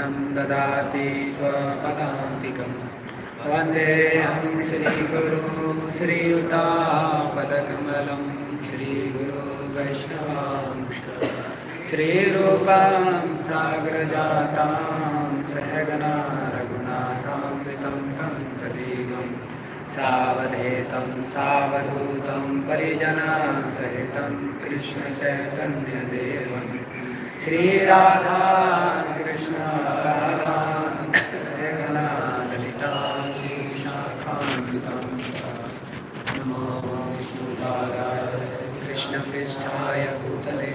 दक्षिणं ददाति स्वपदान्तिकं वन्देऽहं श्रीगुरुं श्रीयुतापदकमलं श्रीगुरो वैष्णवांश श्रीरूपां साग्रजातां सहगना रघुनाथामृतं तं सजीवं सावधेतं सावधूतं परिजनसहितं कृष्णचैतन्यदेवं श्रीराधा कृष्णपादान् सहगना ललिता श्रीविशाखान्वितं नमो विष्णुपादाय कृष्णपृष्ठाय भूतले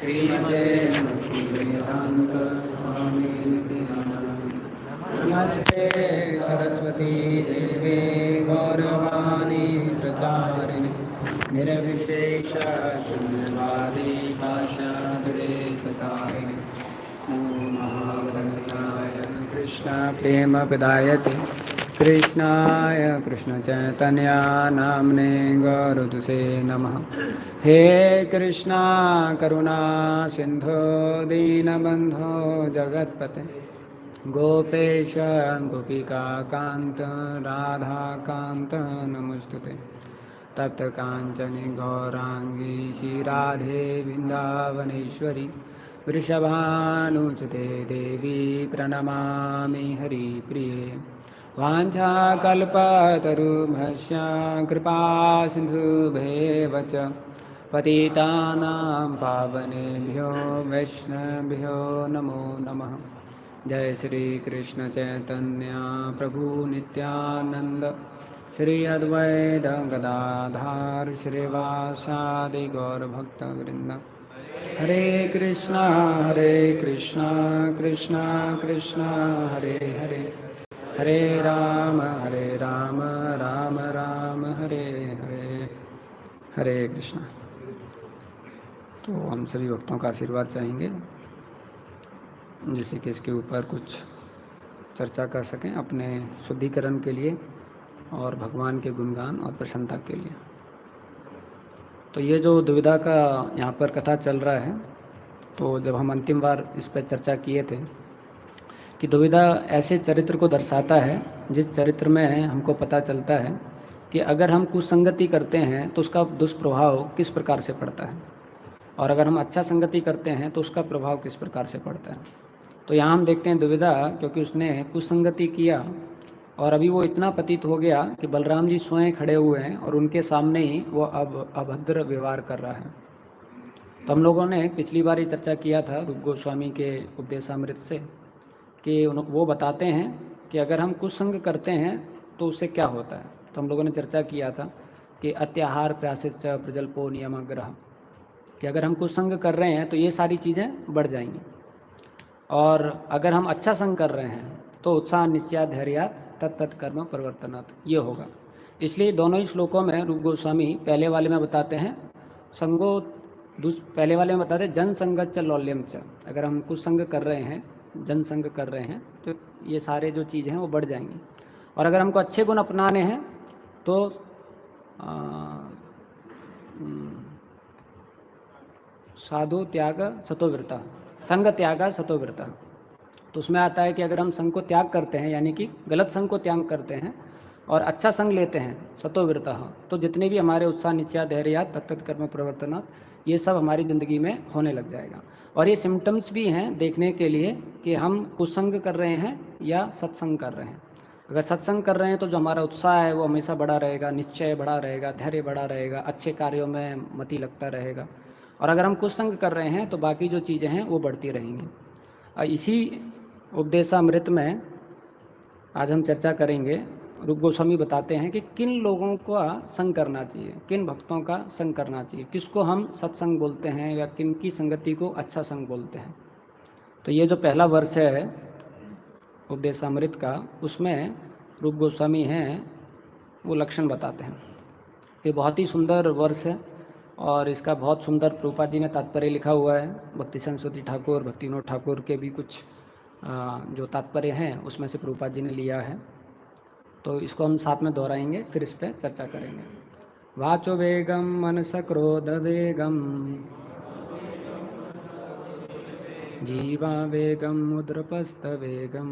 श्रीमते भक्तिवेदान्त स्वामिनिति नमस्ते सरस्वती देवे गौरवाणी प्रचारिणे निर्विशेष शून्यवादी पाशादेशतारिणे महावदन्याय कृष्ण प्रेम प्रदायते कृष्णाय कृष्ण चैतन्य नाम्ने गौरतुसे नमः। हे कृष्णा करुणा सिंधो दीनबंधो जगत्पते गोपेश गोपिका कांत राधा कांत नमस्तुते। तप्त कांचनी गौरांगी श्री राधे वृंदावनेश्वरी वृषभानुसुते देवी प्रणमामि हरिप्रिये। वाञ्छाकल्पतरुभ्यश्च कृपा सिन्धुभ्येव च पतितानां पावनेभ्यो वैष्णवेभ्यो नमो नमः। जय श्री कृष्ण चैतन्य प्रभु नित्यानंद श्री अद्वैत गदाधर श्रीवासादि गौरभक्तवृंद। हरे कृष्णा कृष्णा कृष्णा हरे हरे हरे राम राम राम हरे हरे। हरे कृष्णा। तो हम सभी भक्तों का आशीर्वाद चाहेंगे जिससे कि इसके ऊपर कुछ चर्चा कर सकें अपने शुद्धिकरण के लिए और भगवान के गुणगान और प्रसन्नता के लिए। तो ये जो दुविधा का यहाँ पर कथा चल रहा है, तो जब हम अंतिम बार इस पर चर्चा किए थे कि दुविधा ऐसे चरित्र को दर्शाता है जिस चरित्र में हमको पता चलता है कि अगर हम कुसंगति करते हैं तो उसका दुष्प्रभाव किस प्रकार से पड़ता है, और अगर हम अच्छा संगति करते हैं तो उसका प्रभाव किस प्रकार से पड़ता है। तो यहाँ हम देखते हैं दुविधा, क्योंकि उसने कुसंगति किया और अभी वो इतना पतित हो गया कि बलराम जी स्वयं खड़े हुए हैं और उनके सामने ही वो अब अभद्र व्यवहार कर रहा है। तो हम लोगों ने पिछली बार ही चर्चा किया था रूप गोस्वामी के उपदेशामृत से कि वो बताते हैं कि अगर हम कुसंग करते हैं तो उससे क्या होता है। तो हम लोगों ने चर्चा किया था कि अत्याहार प्रयासित प्रजल्पो नियमाग्रह, कि अगर हम कुसंग कर रहे हैं तो ये सारी चीज़ें बढ़ जाएंगी, और अगर हम अच्छा संग कर रहे हैं तो उत्साह निश्चय धैर्यात तत्त कर्म परिवर्तनात् ये होगा। इसलिए दोनों ही श्लोकों में रूप गोस्वामी पहले वाले में बताते हैं संगो, पहले वाले में बताते हैं जन संगत च लौल्यम च, अगर हम कुसंग कर रहे हैं जन संग कर रहे हैं तो ये सारे जो चीज़ें हैं वो बढ़ जाएंगी, और अगर हमको अच्छे गुण अपनाने हैं तो साधु त्याग सतोव्रता, संग त्याग सतोव्रता। तो उसमें आता है कि अगर हम संग को त्याग करते हैं, यानी कि गलत संग को त्याग करते हैं और अच्छा संग लेते हैं सतोव्रता, तो जितने भी हमारे उत्साह निश्चय धैर्य तत्त कर्म प्रवर्तनात् ये सब हमारी ज़िंदगी में होने लग जाएगा। और ये सिम्टम्स भी हैं देखने के लिए कि हम कुसंग कर रहे हैं या सत्संग कर रहे हैं। अगर सत्संग कर रहे हैं तो जो हमारा उत्साह है वो हमेशा बढ़ा रहेगा, निश्चय बढ़ा रहेगा, धैर्य बढ़ा रहेगा, अच्छे कार्यों में मति लगता रहेगा। और अगर हम कुसंग कर रहे हैं तो बाकी जो चीज़ें हैं वो बढ़ती रहेंगी। इसी उपदेशामृत में आज हम चर्चा करेंगे। रूप गोस्वामी बताते हैं कि किन लोगों का संग करना चाहिए, किन भक्तों का संग करना चाहिए, किसको हम सत्संग बोलते हैं या किन की संगति को अच्छा संग बोलते हैं। तो ये जो पहला वर्ष है उपदेशामृत का, उसमें रूप गोस्वामी हैं वो लक्षण बताते हैं। ये बहुत ही सुंदर वर्ष है और इसका बहुत सुंदर प्रभुपाद जी ने तात्पर्य लिखा हुआ है। भक्ति सरस्वती ठाकुर, भक्ति विनोद ठाकुर के भी कुछ जो तात्पर्य हैं उसमें से प्रभुपाद जी ने लिया है। तो इसको हम साथ में दोहराएंगे, फिर इस पर चर्चा करेंगे। वाचो वेगम मनस क्रोध वेगम जीवावेगं मुद्रपस्तवेगम्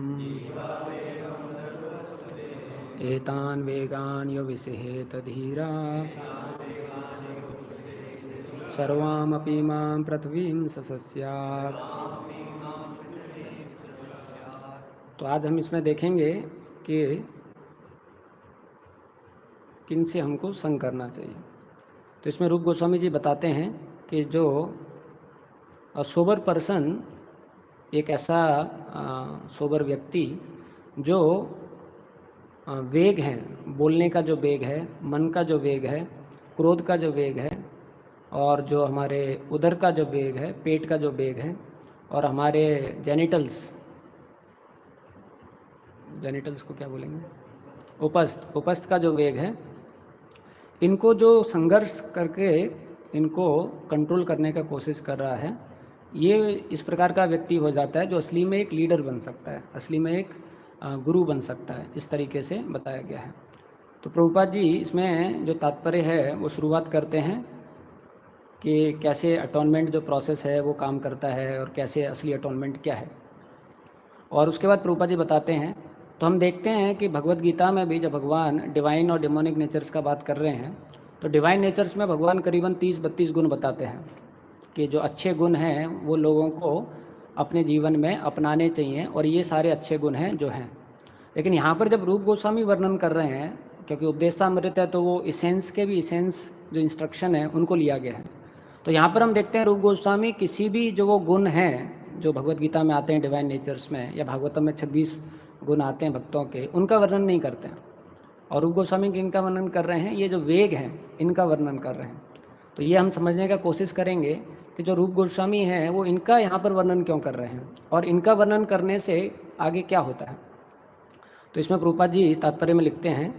एतान् वेगान् यो विसिहेत धीरा सर्वामपि मां पृथ्वीं सस्यात्। तो आज हम इसमें देखेंगे कि किन से हमको संग करना चाहिए। तो इसमें रूप गोस्वामी जी बताते हैं कि जो सोबर पर्सन, एक ऐसा सोबर व्यक्ति जो वेग है, बोलने का जो वेग है, मन का जो वेग है, क्रोध का जो वेग है, और जो हमारे उदर का जो वेग है, पेट का जो वेग है, और हमारे जेनिटल्स को क्या बोलेंगे, उपस्थ का जो वेग है, इनको जो संघर्ष करके इनको कंट्रोल करने का कोशिश कर रहा है, ये इस प्रकार का व्यक्ति हो जाता है जो असली में एक लीडर बन सकता है, असली में एक गुरु बन सकता है। इस तरीके से बताया गया है। तो प्रभुपाद जी इसमें जो तात्पर्य है वो शुरुआत करते हैं कि कैसे अटोनमेंट जो प्रोसेस है वो काम करता है और कैसे असली अटोनमेंट क्या है। और उसके बाद प्रभुपाद जी बताते हैं, तो हम देखते हैं कि भगवत गीता में भी जब भगवान डिवाइन और डेमोनिक नेचर्स का बात कर रहे हैं, तो डिवाइन नेचर्स में भगवान करीबन 30-32 गुण बताते हैं कि जो अच्छे गुण हैं वो लोगों को अपने जीवन में अपनाने चाहिए, और ये सारे अच्छे गुण हैं जो हैं। लेकिन यहाँ पर जब रूप गोस्वामी वर्णन कर रहे हैं, क्योंकि उपदेशामृत है तो वो इसेंस के भी इसेंस जो इंस्ट्रक्शन है उनको लिया गया है, तो यहाँ पर हम देखते हैं रूप गोस्वामी किसी भी जो वो गुण हैं जो भगवत गीता में आते हैं डिवाइन नेचर्स में, या भागवतम में 26 गुण आते हैं भक्तों के, उनका वर्णन नहीं करते हैं। और रूप गोस्वामी इनका वर्णन कर रहे हैं, ये जो वेग हैं इनका वर्णन कर रहे हैं। तो ये हम समझने का कोशिश करेंगे कि जो रूप गोस्वामी हैं वो इनका यहाँ पर वर्णन क्यों कर रहे हैं, और इनका वर्णन करने से आगे क्या होता है। तो इसमें प्रभुपाद जी तात्पर्य में लिखते हैं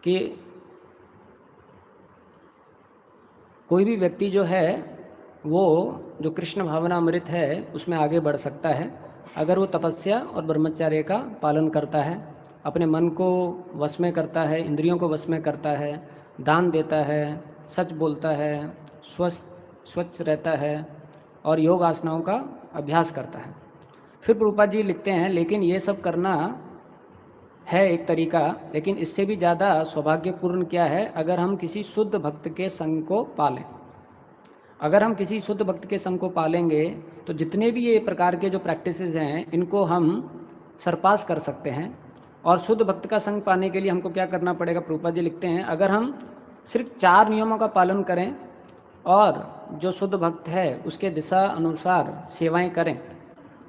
कि कोई भी व्यक्ति जो है वो जो कृष्ण भावना अमृत है उसमें आगे बढ़ सकता है अगर वो तपस्या और ब्रह्मचर्य का पालन करता है, अपने मन को वश में करता है, इंद्रियों को वश में करता है, दान देता है, सच बोलता है, स्वच्छ रहता है और योग आसनाओं का अभ्यास करता है। फिर प्रभुपाद जी लिखते हैं, लेकिन ये सब करना है एक तरीका, लेकिन इससे भी ज़्यादा सौभाग्यपूर्ण क्या है अगर हम किसी शुद्ध भक्त के संग को पालें। अगर हम किसी शुद्ध भक्त के संग को पालेंगे तो जितने भी ये प्रकार के जो प्रैक्टिसेस हैं इनको हम सरपास कर सकते हैं। और शुद्ध भक्त का संग पाने के लिए हमको क्या करना पड़ेगा, प्रभुपाद जी लिखते हैं, अगर हम सिर्फ 4 नियमों का पालन करें और जो शुद्ध भक्त है उसके दिशा अनुसार सेवाएं करें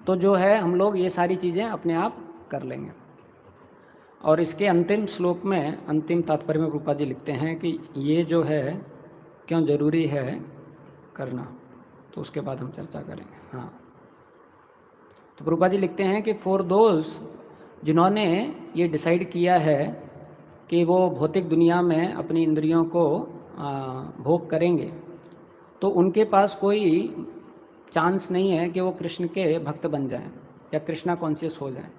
तो जो है हम लोग ये सारी चीज़ें अपने आप कर लेंगे। और इसके अंतिम श्लोक में, अंतिम तात्पर्य में प्रभुपाद जी लिखते हैं कि ये जो है क्यों ज़रूरी है करना, तो उसके बाद हम चर्चा करेंगे। हाँ, तो प्रभुपाद जी लिखते हैं कि फॉर दोज जिन्होंने ये डिसाइड किया है कि वो भौतिक दुनिया में अपनी इंद्रियों को भोग करेंगे, तो उनके पास कोई चांस नहीं है कि वो कृष्ण के भक्त बन जाएं या कृष्णा कॉन्शियस हो जाएं।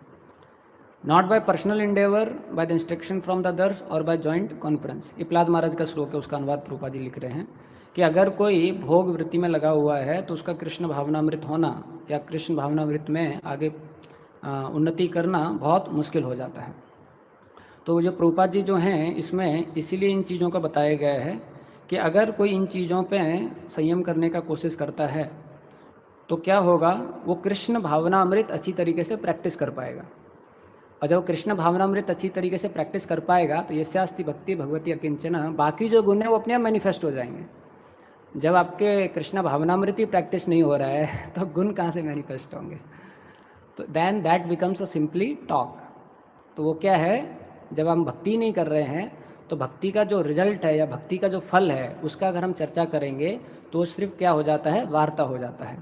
Not bye personal Endeavour, by the instruction from the others और बाय जॉइंट कॉन्फ्रेंस। ये प्रहलाद महाराज का श्लोक है, उसका अनुवाद प्रभुपाद जी लिख रहे हैं कि अगर कोई भोग वृत्ति में लगा हुआ है तो उसका कृष्ण भावनामृत होना या कृष्ण भावनामृत में आगे उन्नति करना बहुत मुश्किल हो जाता है। तो जो प्रभुपाद जी जो हैं इसमें इसीलिए इन चीज़ों का बताया गया है कि अगर कोई इन चीज़ों पे संयम करने का कोशिश करता है तो क्या होगा, वो कृष्ण भावनामृत अच्छी तरीके से प्रैक्टिस कर पाएगा। और जब कृष्ण भावनामृत अच्छी तरीके से प्रैक्टिस कर पाएगा तो यस्यास्ति भक्ति भगवती अकिंचना, बाकी जो गुण है वो अपने आप मैनिफेस्ट हो जाएंगे। जब आपके कृष्ण भावनामृत ही प्रैक्टिस नहीं हो रहा है तो गुण कहाँ से मैनिफेस्ट होंगे। तो then that becomes a simply talk. तो वो क्या है, जब हम भक्ति नहीं कर रहे हैं तो भक्ति का जो रिजल्ट है या भक्ति का जो फल है उसका अगर हम चर्चा करेंगे तो वो सिर्फ क्या हो जाता है, वार्ता हो जाता है।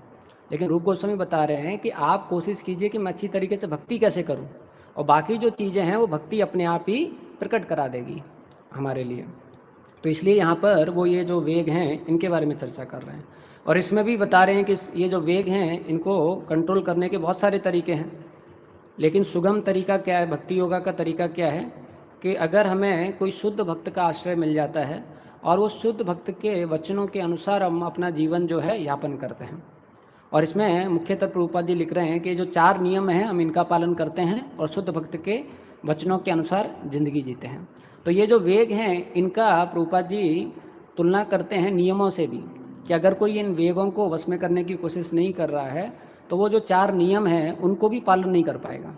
लेकिन रूप गोस्वामी बता रहे हैं कि आप कोशिश कीजिए कि मैं अच्छी तरीके से भक्ति कैसे करूं, और बाकी जो चीज़ें हैं वो भक्ति अपने आप ही प्रकट करा देगी हमारे लिए। तो इसलिए यहाँ पर वो ये जो वेग हैं इनके बारे में चर्चा कर रहे हैं, और इसमें भी बता रहे हैं कि ये जो वेग हैं इनको कंट्रोल करने के बहुत सारे तरीके हैं। लेकिन सुगम तरीका क्या है, भक्ति योगा का तरीका क्या है कि अगर हमें कोई शुद्ध भक्त का आश्रय मिल जाता है और वो शुद्ध भक्त के वचनों के अनुसार हम अपना जीवन जो है यापन करते हैं। और इसमें मुख्यतः प्रभुपाद जी लिख रहे हैं कि जो 4 नियम हैं हम इनका पालन करते हैं और शुद्ध भक्त के वचनों के अनुसार ज़िंदगी जीते हैं। तो ये जो वेग हैं इनका प्रभुपाद जी तुलना करते हैं नियमों से भी, कि अगर कोई इन वेगों को वश में करने की कोशिश नहीं कर रहा है तो वो जो 4 नियम हैं उनको भी पालन नहीं कर पाएगा।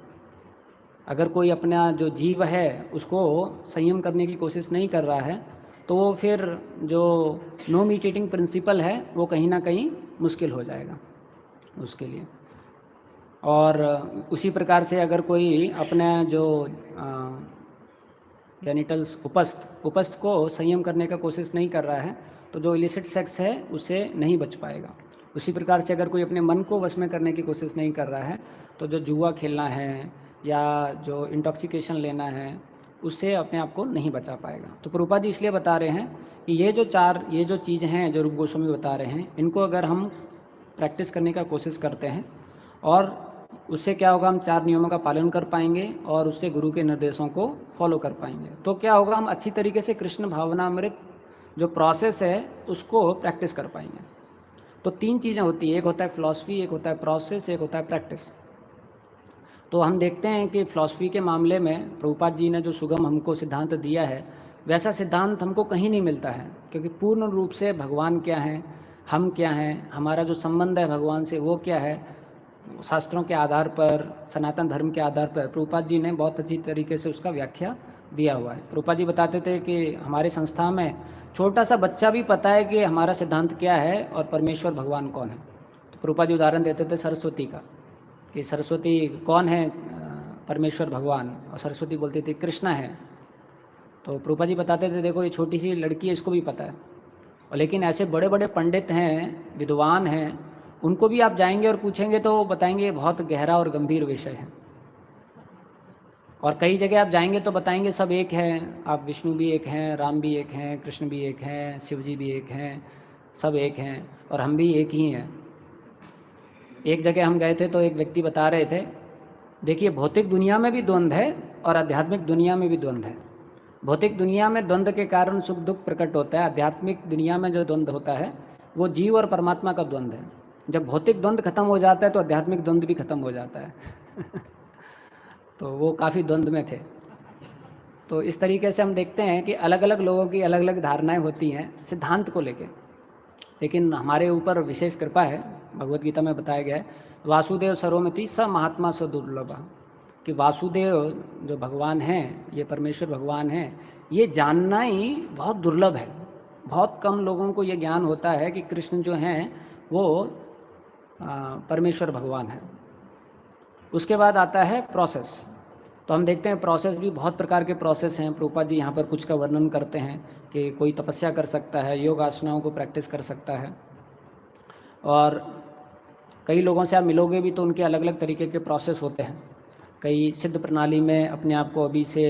अगर कोई अपना जो जीव है उसको संयम करने की कोशिश नहीं कर रहा है तो वो फिर जो नो मीट ईटिंग प्रिंसिपल है वो कहीं ना कहीं मुश्किल हो जाएगा उसके लिए। और उसी प्रकार से अगर कोई अपना जो जेनिटल्स उपस्थ को संयम करने का कोशिश नहीं कर रहा है तो जो इलिसिट सेक्स है उससे नहीं बच पाएगा। उसी प्रकार से अगर कोई अपने मन को वश में करने की कोशिश नहीं कर रहा है तो जो जुआ खेलना है या जो इंटॉक्सिकेशन लेना है उससे अपने आप को नहीं बचा पाएगा। तो प्रभुपाद जी इसलिए बता रहे हैं कि ये जो चीज़ें हैं जो रूप गोस्वामी बता रहे हैं इनको अगर हम प्रैक्टिस करने का कोशिश करते हैं और उससे क्या होगा, हम 4 नियमों का पालन कर पाएंगे और उससे गुरु के निर्देशों को फॉलो कर पाएंगे। तो क्या होगा, हम अच्छी तरीके से कृष्ण भावनामृत जो प्रोसेस है उसको प्रैक्टिस कर पाएंगे। तो 3 चीज़ें होती है, एक होता है फिलॉसफी, एक होता है प्रोसेस, एक होता है प्रैक्टिस। तो हम देखते हैं कि फ़िलॉसफ़ी के मामले में प्रभुपाद जी ने जो सुगम हमको सिद्धांत दिया है वैसा सिद्धांत हमको कहीं नहीं मिलता है, क्योंकि पूर्ण रूप से भगवान क्या हैं, हम क्या हैं, हमारा जो संबंध है भगवान से वो क्या है, शास्त्रों के आधार पर, सनातन धर्म के आधार पर प्रभुपाद जी ने बहुत अच्छी तरीके से उसका व्याख्या दिया हुआ है। प्रभुपाद जी बताते थे कि हमारे संस्था में छोटा सा बच्चा भी पता है कि हमारा सिद्धांत क्या है और परमेश्वर भगवान कौन है। तो प्रभुपाद जी उदाहरण देते थे सरस्वती का, कि सरस्वती कौन है, परमेश्वर भगवान, और सरस्वती बोलती थी कृष्णा है। तो प्रभुपाद जी बताते थे देखो ये छोटी सी लड़की है इसको भी पता है। और लेकिन ऐसे बड़े बड़े पंडित हैं, विद्वान हैं, उनको भी आप जाएंगे और पूछेंगे तो वो बताएंगे बहुत गहरा और गंभीर विषय है। और कई जगह आप जाएंगे तो बताएंगे सब एक हैं, आप विष्णु भी एक हैं, राम भी एक हैं, कृष्ण भी एक हैं, शिव जी भी एक हैं, सब एक हैं और हम भी एक ही हैं। एक जगह हम गए थे तो एक व्यक्ति बता रहे थे, देखिए भौतिक दुनिया में भी द्वंद्व है और आध्यात्मिक दुनिया में भी द्वंद्व है। भौतिक दुनिया में द्वंद्व के कारण सुख दुख प्रकट होता है, आध्यात्मिक दुनिया में जो द्वंद्व होता है वो जीव और परमात्मा का द्वंद्व है। जब भौतिक द्वंद्व खत्म हो जाता है तो आध्यात्मिक द्वंद्व भी खत्म हो जाता है तो वो काफ़ी द्वंद्व में थे। तो इस तरीके से हम देखते हैं कि अलग अलग लोगों की अलग अलग धारणाएं होती हैं सिद्धांत को लेकर, लेकिन हमारे ऊपर विशेष कृपा है। भगवत गीता में बताया गया है वासुदेव सर्वमिति स महात्मा स दुर्लभ, कि वासुदेव जो भगवान हैं, ये परमेश्वर भगवान हैं, ये जानना ही बहुत दुर्लभ है। बहुत कम लोगों को ये ज्ञान होता है कि कृष्ण जो हैं वो परमेश्वर भगवान है। उसके बाद आता है प्रोसेस। तो हम देखते हैं प्रोसेस भी बहुत प्रकार के प्रोसेस हैं। प्रभुपाद जी यहाँ पर कुछ का वर्णन करते हैं कि कोई तपस्या कर सकता है, योग आसनाओं को प्रैक्टिस कर सकता है, और कई लोगों से आप मिलोगे भी तो उनके अलग अलग तरीके के प्रोसेस होते हैं। कई सिद्ध प्रणाली में अपने आप को अभी से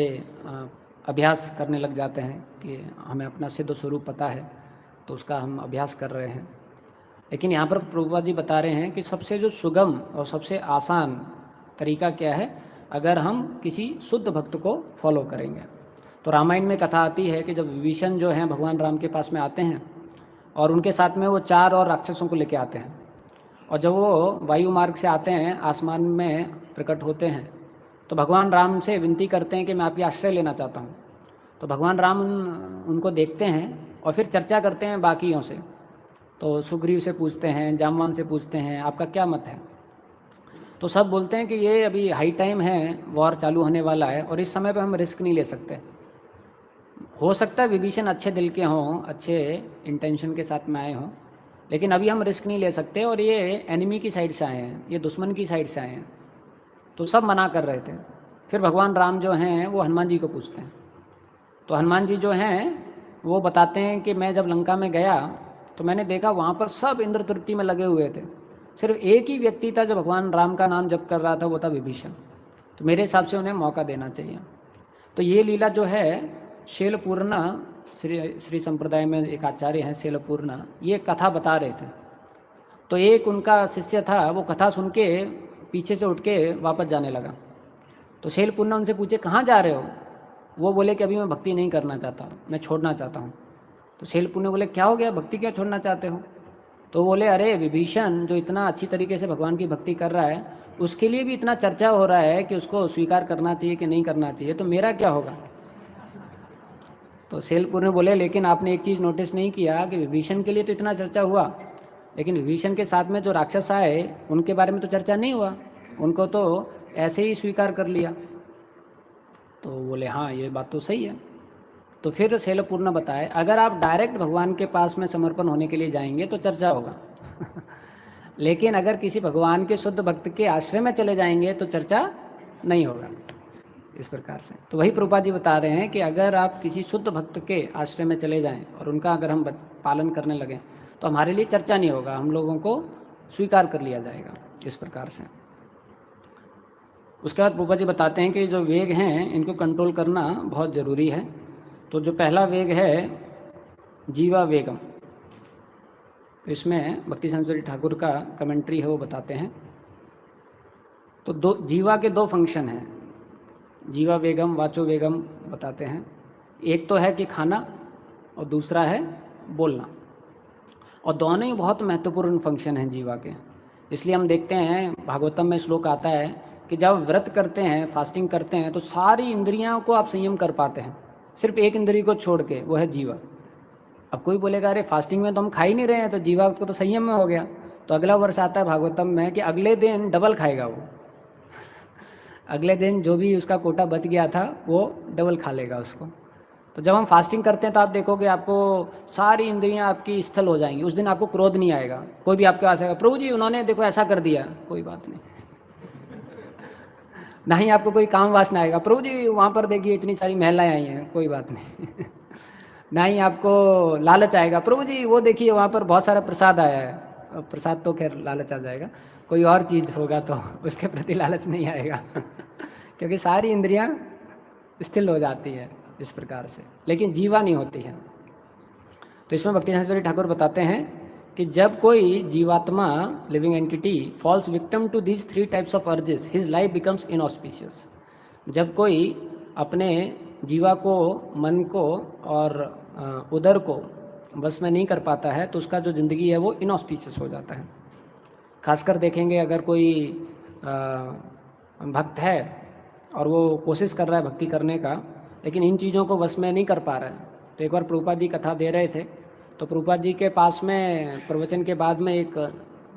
अभ्यास करने लग जाते हैं कि हमें अपना सिद्ध स्वरूप पता है तो उसका हम अभ्यास कर रहे हैं। लेकिन यहाँ पर प्रभुपाद जी बता रहे हैं कि सबसे जो सुगम और सबसे आसान तरीका क्या है, अगर हम किसी शुद्ध भक्त को फॉलो करेंगे। तो रामायण में कथा आती है कि जब विभीषण जो हैं भगवान राम के पास में आते हैं और उनके साथ में वो 4 और राक्षसों को लेके आते हैं, और जब वो वायु मार्ग से आते हैं, आसमान में प्रकट होते हैं, तो भगवान राम से विनती करते हैं कि मैं आपकी आश्रय लेना चाहता हूँ। तो भगवान राम उनको देखते हैं और फिर चर्चा करते हैं बाकियों से। तो सुग्रीव से पूछते हैं, जामवान से पूछते हैं आपका क्या मत है। तो सब बोलते हैं कि ये अभी हाई टाइम है, वॉर चालू होने वाला है और इस समय पे हम रिस्क नहीं ले सकते। हो सकता है विभीषण अच्छे दिल के हों, अच्छे इंटेंशन के साथ में आए हों, लेकिन अभी हम रिस्क नहीं ले सकते और ये एनिमी की साइड से आए हैं, ये दुश्मन की साइड से आए हैं। तो सब मना कर रहे थे। फिर भगवान राम जो हैं वो हनुमान जी को पूछते हैं। तो हनुमान जी जो हैं वो बताते हैं कि मैं जब लंका में गया तो मैंने देखा वहाँ पर सब इंद्र तृप्ति में लगे हुए थे, सिर्फ एक ही व्यक्ति था जो भगवान राम का नाम जप कर रहा था, वो था विभीषण। तो मेरे हिसाब से उन्हें मौका देना चाहिए। तो ये लीला जो है शैलपूर्णा, श्री संप्रदाय में एक आचार्य हैं शैलपूर्णा, ये कथा बता रहे थे। तो एक उनका शिष्य था, वो कथा सुन के पीछे से उठ के वापस जाने लगा। तो शैलपूर्णा उनसे पूछे कहाँ जा रहे हो। वो बोले कि अभी मैं भक्ति नहीं करना चाहता, मैं छोड़ना चाहता हूँ। तो शैलपुत्री ने बोले क्या हो गया, भक्ति क्यों छोड़ना चाहते हो? तो बोले अरे विभीषण जो इतना अच्छी तरीके से भगवान की भक्ति कर रहा है, उसके लिए भी इतना चर्चा हो रहा है कि उसको स्वीकार करना चाहिए कि नहीं करना चाहिए, तो मेरा क्या होगा? तो शैलपुत्री ने बोले लेकिन आपने एक चीज़ नोटिस नहीं किया कि विभीषण के लिए तो इतना चर्चा हुआ, लेकिन विभीषण के साथ में जो राक्षस आए उनके बारे में तो चर्चा नहीं हुआ, उनको तो ऐसे ही स्वीकार कर लिया। तो बोले हाँ ये बात तो सही है। तो फिर शैलपुत्री ने बताया अगर आप डायरेक्ट भगवान के पास में समर्पण होने के लिए जाएंगे तो चर्चा होगा लेकिन अगर किसी भगवान के शुद्ध भक्त के आश्रय में चले जाएंगे तो चर्चा नहीं होगा। इस प्रकार से तो वही प्रभुपाद जी बता रहे हैं कि अगर आप किसी शुद्ध भक्त के आश्रय में चले जाएं और उनका अगर हम पालन करने लगें तो हमारे लिए चर्चा नहीं होगा, हम लोगों को स्वीकार कर लिया जाएगा। इस प्रकार से उसके बाद प्रभुपाद जी बताते हैं कि जो वेग हैं इनको कंट्रोल करना बहुत ज़रूरी है। तो जो पहला वेग है जीवा वेगम, तो इसमें भक्ति संस्कृति ठाकुर का कमेंट्री है वो बताते हैं। तो दो जीवा के दो फंक्शन हैं, जीवा वेगम वाचो वेगम बताते हैं। एक तो है कि खाना और दूसरा है बोलना, और दोनों ही बहुत महत्वपूर्ण फंक्शन हैं जीवा के। इसलिए हम देखते हैं भागवतम में श्लोक आता है कि जब व्रत करते हैं, फास्टिंग करते हैं, तो सारी इंद्रियों को आप संयम कर पाते हैं, सिर्फ एक इंद्रिय को छोड़ के, वो है जीवा। अब कोई बोलेगा अरे फास्टिंग में तो हम खा ही नहीं रहे हैं, तो जीवा को तो संयम में हो गया। तो अगला वर्ष आता है भागवतम में कि अगले दिन डबल खाएगा वो अगले दिन जो भी उसका कोटा बच गया था वो डबल खा लेगा उसको। तो जब हम फास्टिंग करते हैं तो आप देखोगे आपको सारी इंद्रियां आपकी स्थल हो जाएंगी। उस दिन आपको क्रोध नहीं आएगा, कोई भी आपके पास आएगा प्रभु जी उन्होंने देखो ऐसा कर दिया, कोई बात नहीं ना ही आपको कोई काम वासना आएगा, प्रभु जी वहाँ पर देखिए इतनी सारी महिलाएं आई हैं, कोई बात नहीं ना ही आपको लालच आएगा, प्रभु जी वो देखिए वहाँ पर बहुत सारा प्रसाद आया है। प्रसाद तो खैर लालच आ जाएगा, कोई और चीज़ होगा तो उसके प्रति लालच नहीं आएगा क्योंकि सारी इंद्रियां स्थिर हो जाती है इस प्रकार से, लेकिन जीवा नहीं होती है। तो इसमें भक्ति संस्कृति ठाकुर बताते हैं कि जब कोई जीवात्मा living entity falls victim to these 3 types of urges his life becomes inauspicious. जब कोई अपने जीवा को, मन को और उदर को बस में नहीं कर पाता है तो उसका जो ज़िंदगी है वो इनऑस्पिशियस हो जाता है। खासकर देखेंगे अगर कोई भक्त है और वो कोशिश कर रहा है भक्ति करने का, लेकिन इन चीज़ों को वश में नहीं कर पा रहा है। तो एक बार प्रभुपाद जी कथा दे रहे थे, तो प्रभुपाद जी के पास में प्रवचन के बाद में एक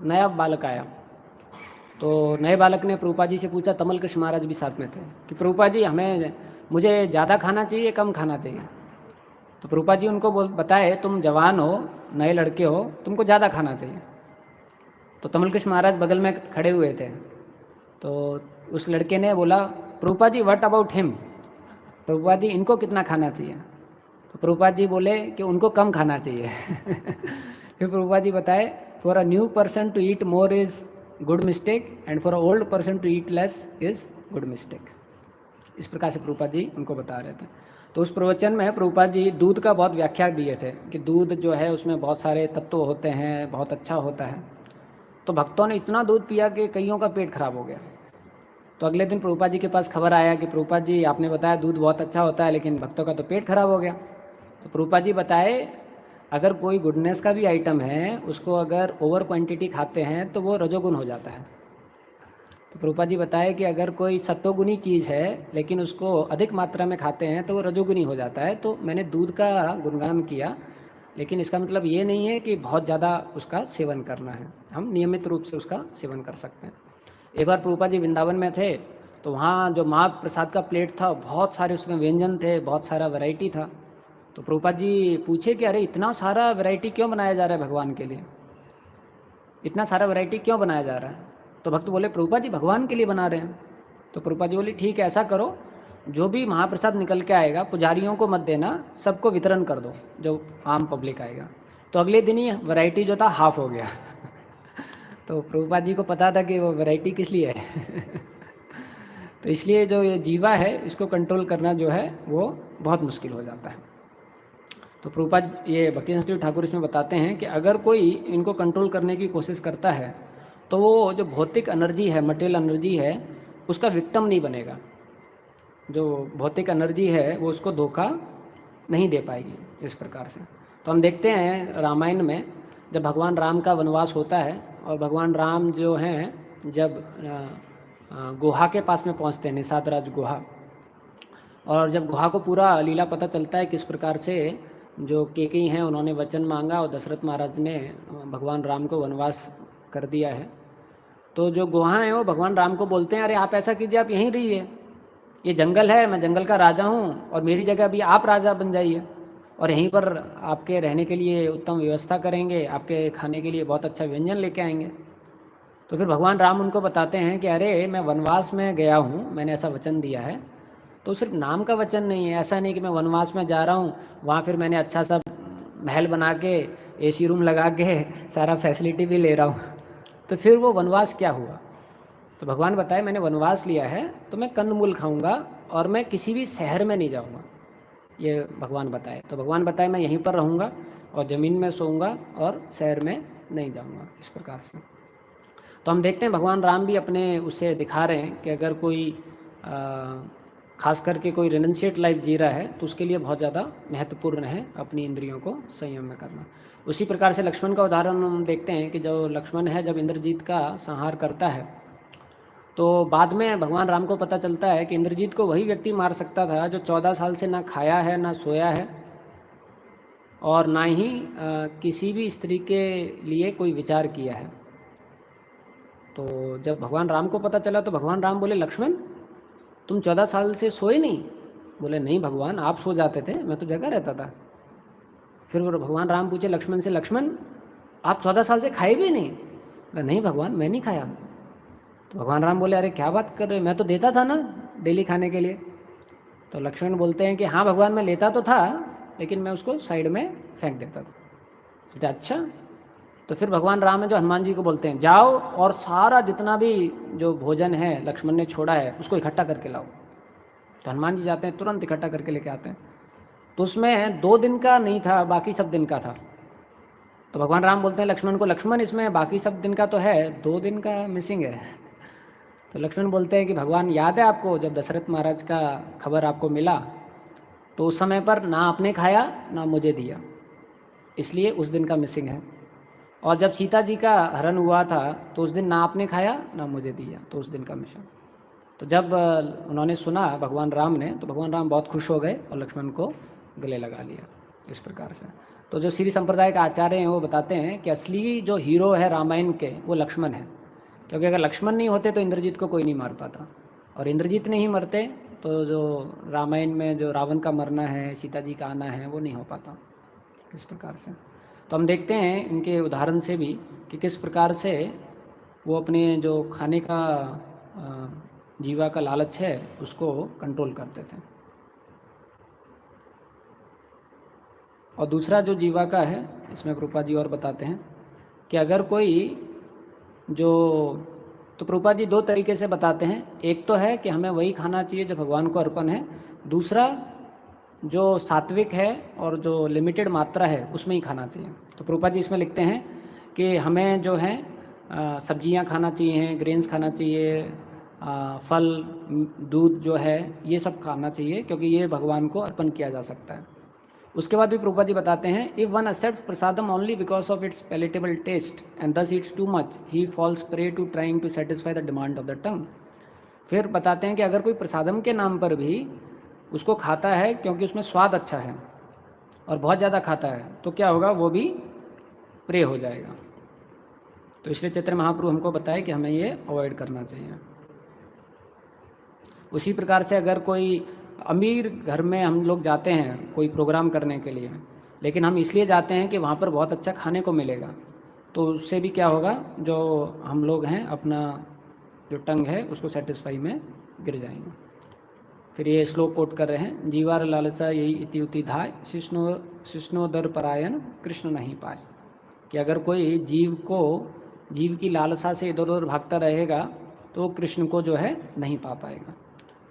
नया बालक आया। तो नए बालक ने प्रभुपाद जी से पूछा, तमल कृष्ण महाराज भी साथ में थे, कि प्रभुपाद जी मुझे ज़्यादा खाना चाहिए कम खाना चाहिए? तो प्रभुपाद जी उनको बताए तुम जवान हो, नए लड़के हो, तुमको ज़्यादा खाना चाहिए। तो तमल कृष्ण महाराज बगल में खड़े हुए थे। तो उस लड़के ने बोला, Prabhupada ji what about him, Prabhupada ji इनको कितना खाना चाहिए? तो प्रभुपाद जी बोले कि उनको कम खाना चाहिए फिर प्रभुपाद जी बताए, for a new person to eat more is good mistake and for a old person to eat less is good mistake. इस प्रकार से प्रभुपाद जी उनको बता रहे थे। तो उस प्रवचन में प्रभुपाद जी दूध का बहुत व्याख्या दिए थे कि दूध जो है उसमें बहुत सारे तत्व होते हैं, बहुत अच्छा होता है। तो भक्तों ने इतना दूध पिया कि कईयों का पेट खराब हो गया। तो अगले दिन प्रभुपाद जी के पास खबर आया कि प्रभुपाद जी आपने बताया दूध बहुत अच्छा होता है, लेकिन भक्तों का तो पेट खराब हो गया। तो प्रभुपाद जी बताए अगर कोई गुडनेस का भी आइटम है उसको अगर ओवर क्वांटिटी खाते हैं तो वो रजोगुण हो जाता है। तो प्रभुपाद जी बताए कि अगर कोई सत्वगुणी चीज़ है लेकिन उसको अधिक मात्रा में खाते हैं तो वो रजोगुणी हो जाता है। तो मैंने दूध का गुणगान किया, लेकिन इसका मतलब ये नहीं है कि बहुत ज़्यादा उसका सेवन करना है, हम नियमित रूप से उसका सेवन कर सकते हैं। एक बार प्रभुपाद जी वृंदावन में थे, तो वहाँ जो महाप्रसाद का प्लेट था बहुत सारे उसमें व्यंजन थे, बहुत सारा वैरायटी था। तो प्रभुपाद जी पूछे कि अरे इतना सारा वैरायटी क्यों बनाया जा रहा है भगवान के लिए, इतना सारा वैरायटी क्यों बनाया जा रहा है? तो भक्त बोले प्रभुपाद जी भगवान के लिए बना रहे हैं। तो प्रभुपाद जी बोले ठीक है ऐसा करो, जो भी महाप्रसाद निकल के आएगा पुजारियों को मत देना, सबको वितरण कर दो जो आम पब्लिक आएगा। तो अगले दिन ही वैरायटी जो था हाफ हो गया तो प्रभुपाद जी को पता था कि वो वैरायटी किस लिए है तो इसलिए जो ये जीवा है इसको कंट्रोल करना जो है वो बहुत मुश्किल हो जाता है। तो प्रभुपाद ये भक्ति संस्कृति ठाकुर इसमें बताते हैं कि अगर कोई इनको कंट्रोल करने की कोशिश करता है तो वो जो भौतिक एनर्जी है, मटेरियल एनर्जी है, उसका विक्टिम नहीं बनेगा। जो भौतिक एनर्जी है वो उसको धोखा नहीं दे पाएगी इस प्रकार से। तो हम देखते हैं रामायण में जब भगवान राम का वनवास होता है और भगवान राम जो हैं जब गुहा के पास में पहुंचते हैं, निषाद राज गुहा, और जब गुहा को पूरा लीला पता चलता है किस प्रकार से जो केकई हैं उन्होंने वचन मांगा और दशरथ महाराज ने भगवान राम को वनवास कर दिया है, तो जो गुहा हैं वो भगवान राम को बोलते हैं, अरे आप ऐसा कीजिए, आप यहीं रहिए, ये जंगल है, मैं जंगल का राजा हूँ और मेरी जगह भी आप राजा बन जाइए और यहीं पर आपके रहने के लिए उत्तम व्यवस्था करेंगे, आपके खाने के लिए बहुत अच्छा व्यंजन लेके आएंगे। तो फिर भगवान राम उनको बताते हैं कि अरे मैं वनवास में गया हूँ, मैंने ऐसा वचन दिया है, तो सिर्फ नाम का वचन नहीं है, ऐसा नहीं कि मैं वनवास में जा रहा हूँ वहाँ फिर मैंने अच्छा सा महल बना के एसी रूम लगा के सारा फैसिलिटी भी ले रहा हूँ, तो फिर वो वनवास क्या हुआ। तो भगवान बताए मैंने वनवास लिया है तो मैं कंदमूल खाऊंगा और मैं किसी भी शहर में नहीं जाऊंगा, ये भगवान बताए। तो भगवान बताए मैं यहीं पर रहूँगा और ज़मीन में सोऊंगा और शहर में नहीं जाऊंगा, इस प्रकार से। तो हम देखते हैं भगवान राम भी अपने उससे दिखा रहे हैं कि अगर कोई खास करके कोई रिनंशिएट लाइफ जी रहा है तो उसके लिए बहुत ज़्यादा महत्वपूर्ण है अपनी इंद्रियों को संयम में करना। उसी प्रकार से लक्ष्मण का उदाहरण हम देखते हैं कि जो लक्ष्मण है जब इंद्रजीत का संहार करता है तो बाद में भगवान राम को पता चलता है कि इंद्रजीत को वही व्यक्ति मार सकता था जो 14 साल से ना खाया है ना सोया है और ना ही किसी भी स्त्री के लिए कोई विचार किया है। तो जब भगवान राम को पता चला तो भगवान राम बोले लक्ष्मण तुम 14 साल से सोए नहीं? बोले नहीं भगवान, आप सो जाते थे, मैं तो जगा रहता था। फिर भगवान राम पूछे लक्ष्मण से, लक्ष्मण आप 14 साल से खाए भी नहीं? बोले नहीं भगवान, मैं नहीं खाया। तो भगवान राम बोले अरे क्या बात कर रहे, मैं तो देता था ना डेली खाने के लिए। तो लक्ष्मण बोलते हैं कि हाँ भगवान मैं लेता तो था लेकिन मैं उसको साइड में फेंक देता था। बोलते अच्छा। तो फिर भगवान राम है जो हनुमान जी को बोलते हैं जाओ और सारा जितना भी जो भोजन है लक्ष्मण ने छोड़ा है उसको इकट्ठा करके लाओ। तो हनुमान जी जाते हैं, तुरंत इकट्ठा करके लेके आते हैं। तो उसमें 2 दिन का नहीं था, बाकी सब दिन का था। तो भगवान राम बोलते हैं लक्ष्मण को, लक्ष्मण इसमें बाकी सब दिन का तो है, 2 दिन का मिसिंग है। तो लक्ष्मण बोलते हैं कि भगवान याद है आपको जब दशरथ महाराज का खबर आपको मिला तो उस समय पर ना आपने खाया ना मुझे दिया, इसलिए उस दिन का मिसिंग है। और जब सीता जी का हरण हुआ था तो उस दिन ना आपने खाया ना मुझे दिया, तो उस दिन का मिशन। तो जब उन्होंने सुना भगवान राम ने तो भगवान राम बहुत खुश हो गए और लक्ष्मण को गले लगा लिया, इस प्रकार से। तो जो श्री संप्रदाय के आचार्य हैं वो बताते हैं कि असली जो हीरो है रामायण के वो लक्ष्मण है, क्योंकि अगर लक्ष्मण नहीं होते तो इंद्रजीत को कोई नहीं मार पाता, और इंद्रजीत नहीं मरते तो जो रामायण में जो रावण का मरना है, सीता जी का आना है, वो नहीं हो पाता, इस प्रकार से। तो हम देखते हैं इनके उदाहरण से भी कि किस प्रकार से वो अपने जो खाने का जीवा का लालच है उसको कंट्रोल करते थे। और दूसरा जो जीवा का है इसमें प्रभुपाद जी और बताते हैं कि अगर कोई जो, तो प्रभुपाद जी 2 तरीके से बताते हैं। एक तो है कि हमें वही खाना चाहिए जो भगवान को अर्पण है, दूसरा जो सात्विक है और जो लिमिटेड मात्रा है उसमें ही खाना चाहिए। तो प्रभुपाद जी इसमें लिखते हैं कि हमें जो है सब्जियां खाना चाहिए, ग्रेन्स खाना चाहिए, फल, दूध जो है ये सब खाना चाहिए, क्योंकि ये भगवान को अर्पण किया जा सकता है। उसके बाद भी प्रभुपाद जी बताते हैं if one accept prasadam only because of its palatable taste and thus it's too much he falls prey to trying to satisfy the demand of the tongue. फिर बताते हैं कि अगर कोई प्रसादम के नाम पर भी उसको खाता है क्योंकि उसमें स्वाद अच्छा है और बहुत ज़्यादा खाता है तो क्या होगा, वो भी प्रे हो जाएगा। तो इसलिए चैतन्य महाप्रभु हमको बताए कि हमें ये अवॉइड करना चाहिए। उसी प्रकार से अगर कोई अमीर घर में हम लोग जाते हैं कोई प्रोग्राम करने के लिए, लेकिन हम इसलिए जाते हैं कि वहाँ पर बहुत अच्छा खाने को मिलेगा, तो उससे भी क्या होगा, जो हम लोग हैं अपना जो टंग है उसको सेटिस्फाई में गिर जाएंगे। फिर ये श्लोक कोट कर रहे हैं, जीवार लालसा यही इति उति धाय शिष्णोदर परायण कृष्ण नहीं पाए। कि अगर कोई जीव की लालसा से इधर उधर भागता रहेगा तो वो कृष्ण को जो है नहीं पा पाएगा।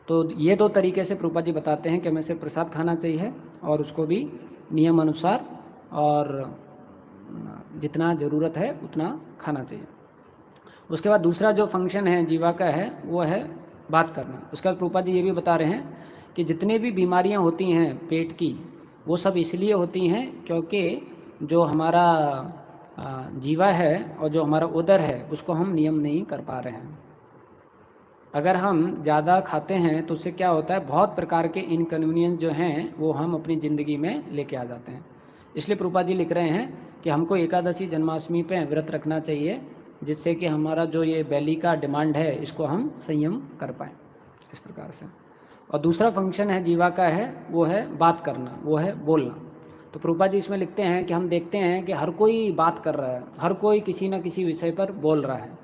तो ये 2 तरीके से प्रभुपाद जी बताते हैं कि हमें से प्रसाद खाना चाहिए और उसको भी नियम अनुसार और जितना ज़रूरत है उतना खाना चाहिए। उसके बाद दूसरा जो फंक्शन है जीवा का है वो है बात करना। उसके बाद प्रभुपाद जी ये भी बता रहे हैं कि जितने भी बीमारियां होती हैं पेट की वो सब इसलिए होती हैं क्योंकि जो हमारा जीवा है और जो हमारा उदर है उसको हम नियम नहीं कर पा रहे हैं। अगर हम ज़्यादा खाते हैं तो उससे क्या होता है, बहुत प्रकार के इनकन्वीनियंस जो हैं वो हम अपनी ज़िंदगी में लेके आ जाते हैं। इसलिए प्रभुपाद जी लिख रहे हैं कि हमको एकादशी जन्माष्टमी पे व्रत रखना चाहिए, जिससे कि हमारा जो ये बैली का डिमांड है इसको हम संयम कर पाएँ इस प्रकार से। और दूसरा फंक्शन है जीवा का है, वो है बात करना, वो है बोलना। तो प्रभुपाद जी इसमें लिखते हैं कि हम देखते हैं कि हर कोई बात कर रहा है, हर कोई किसी न किसी विषय पर बोल रहा है।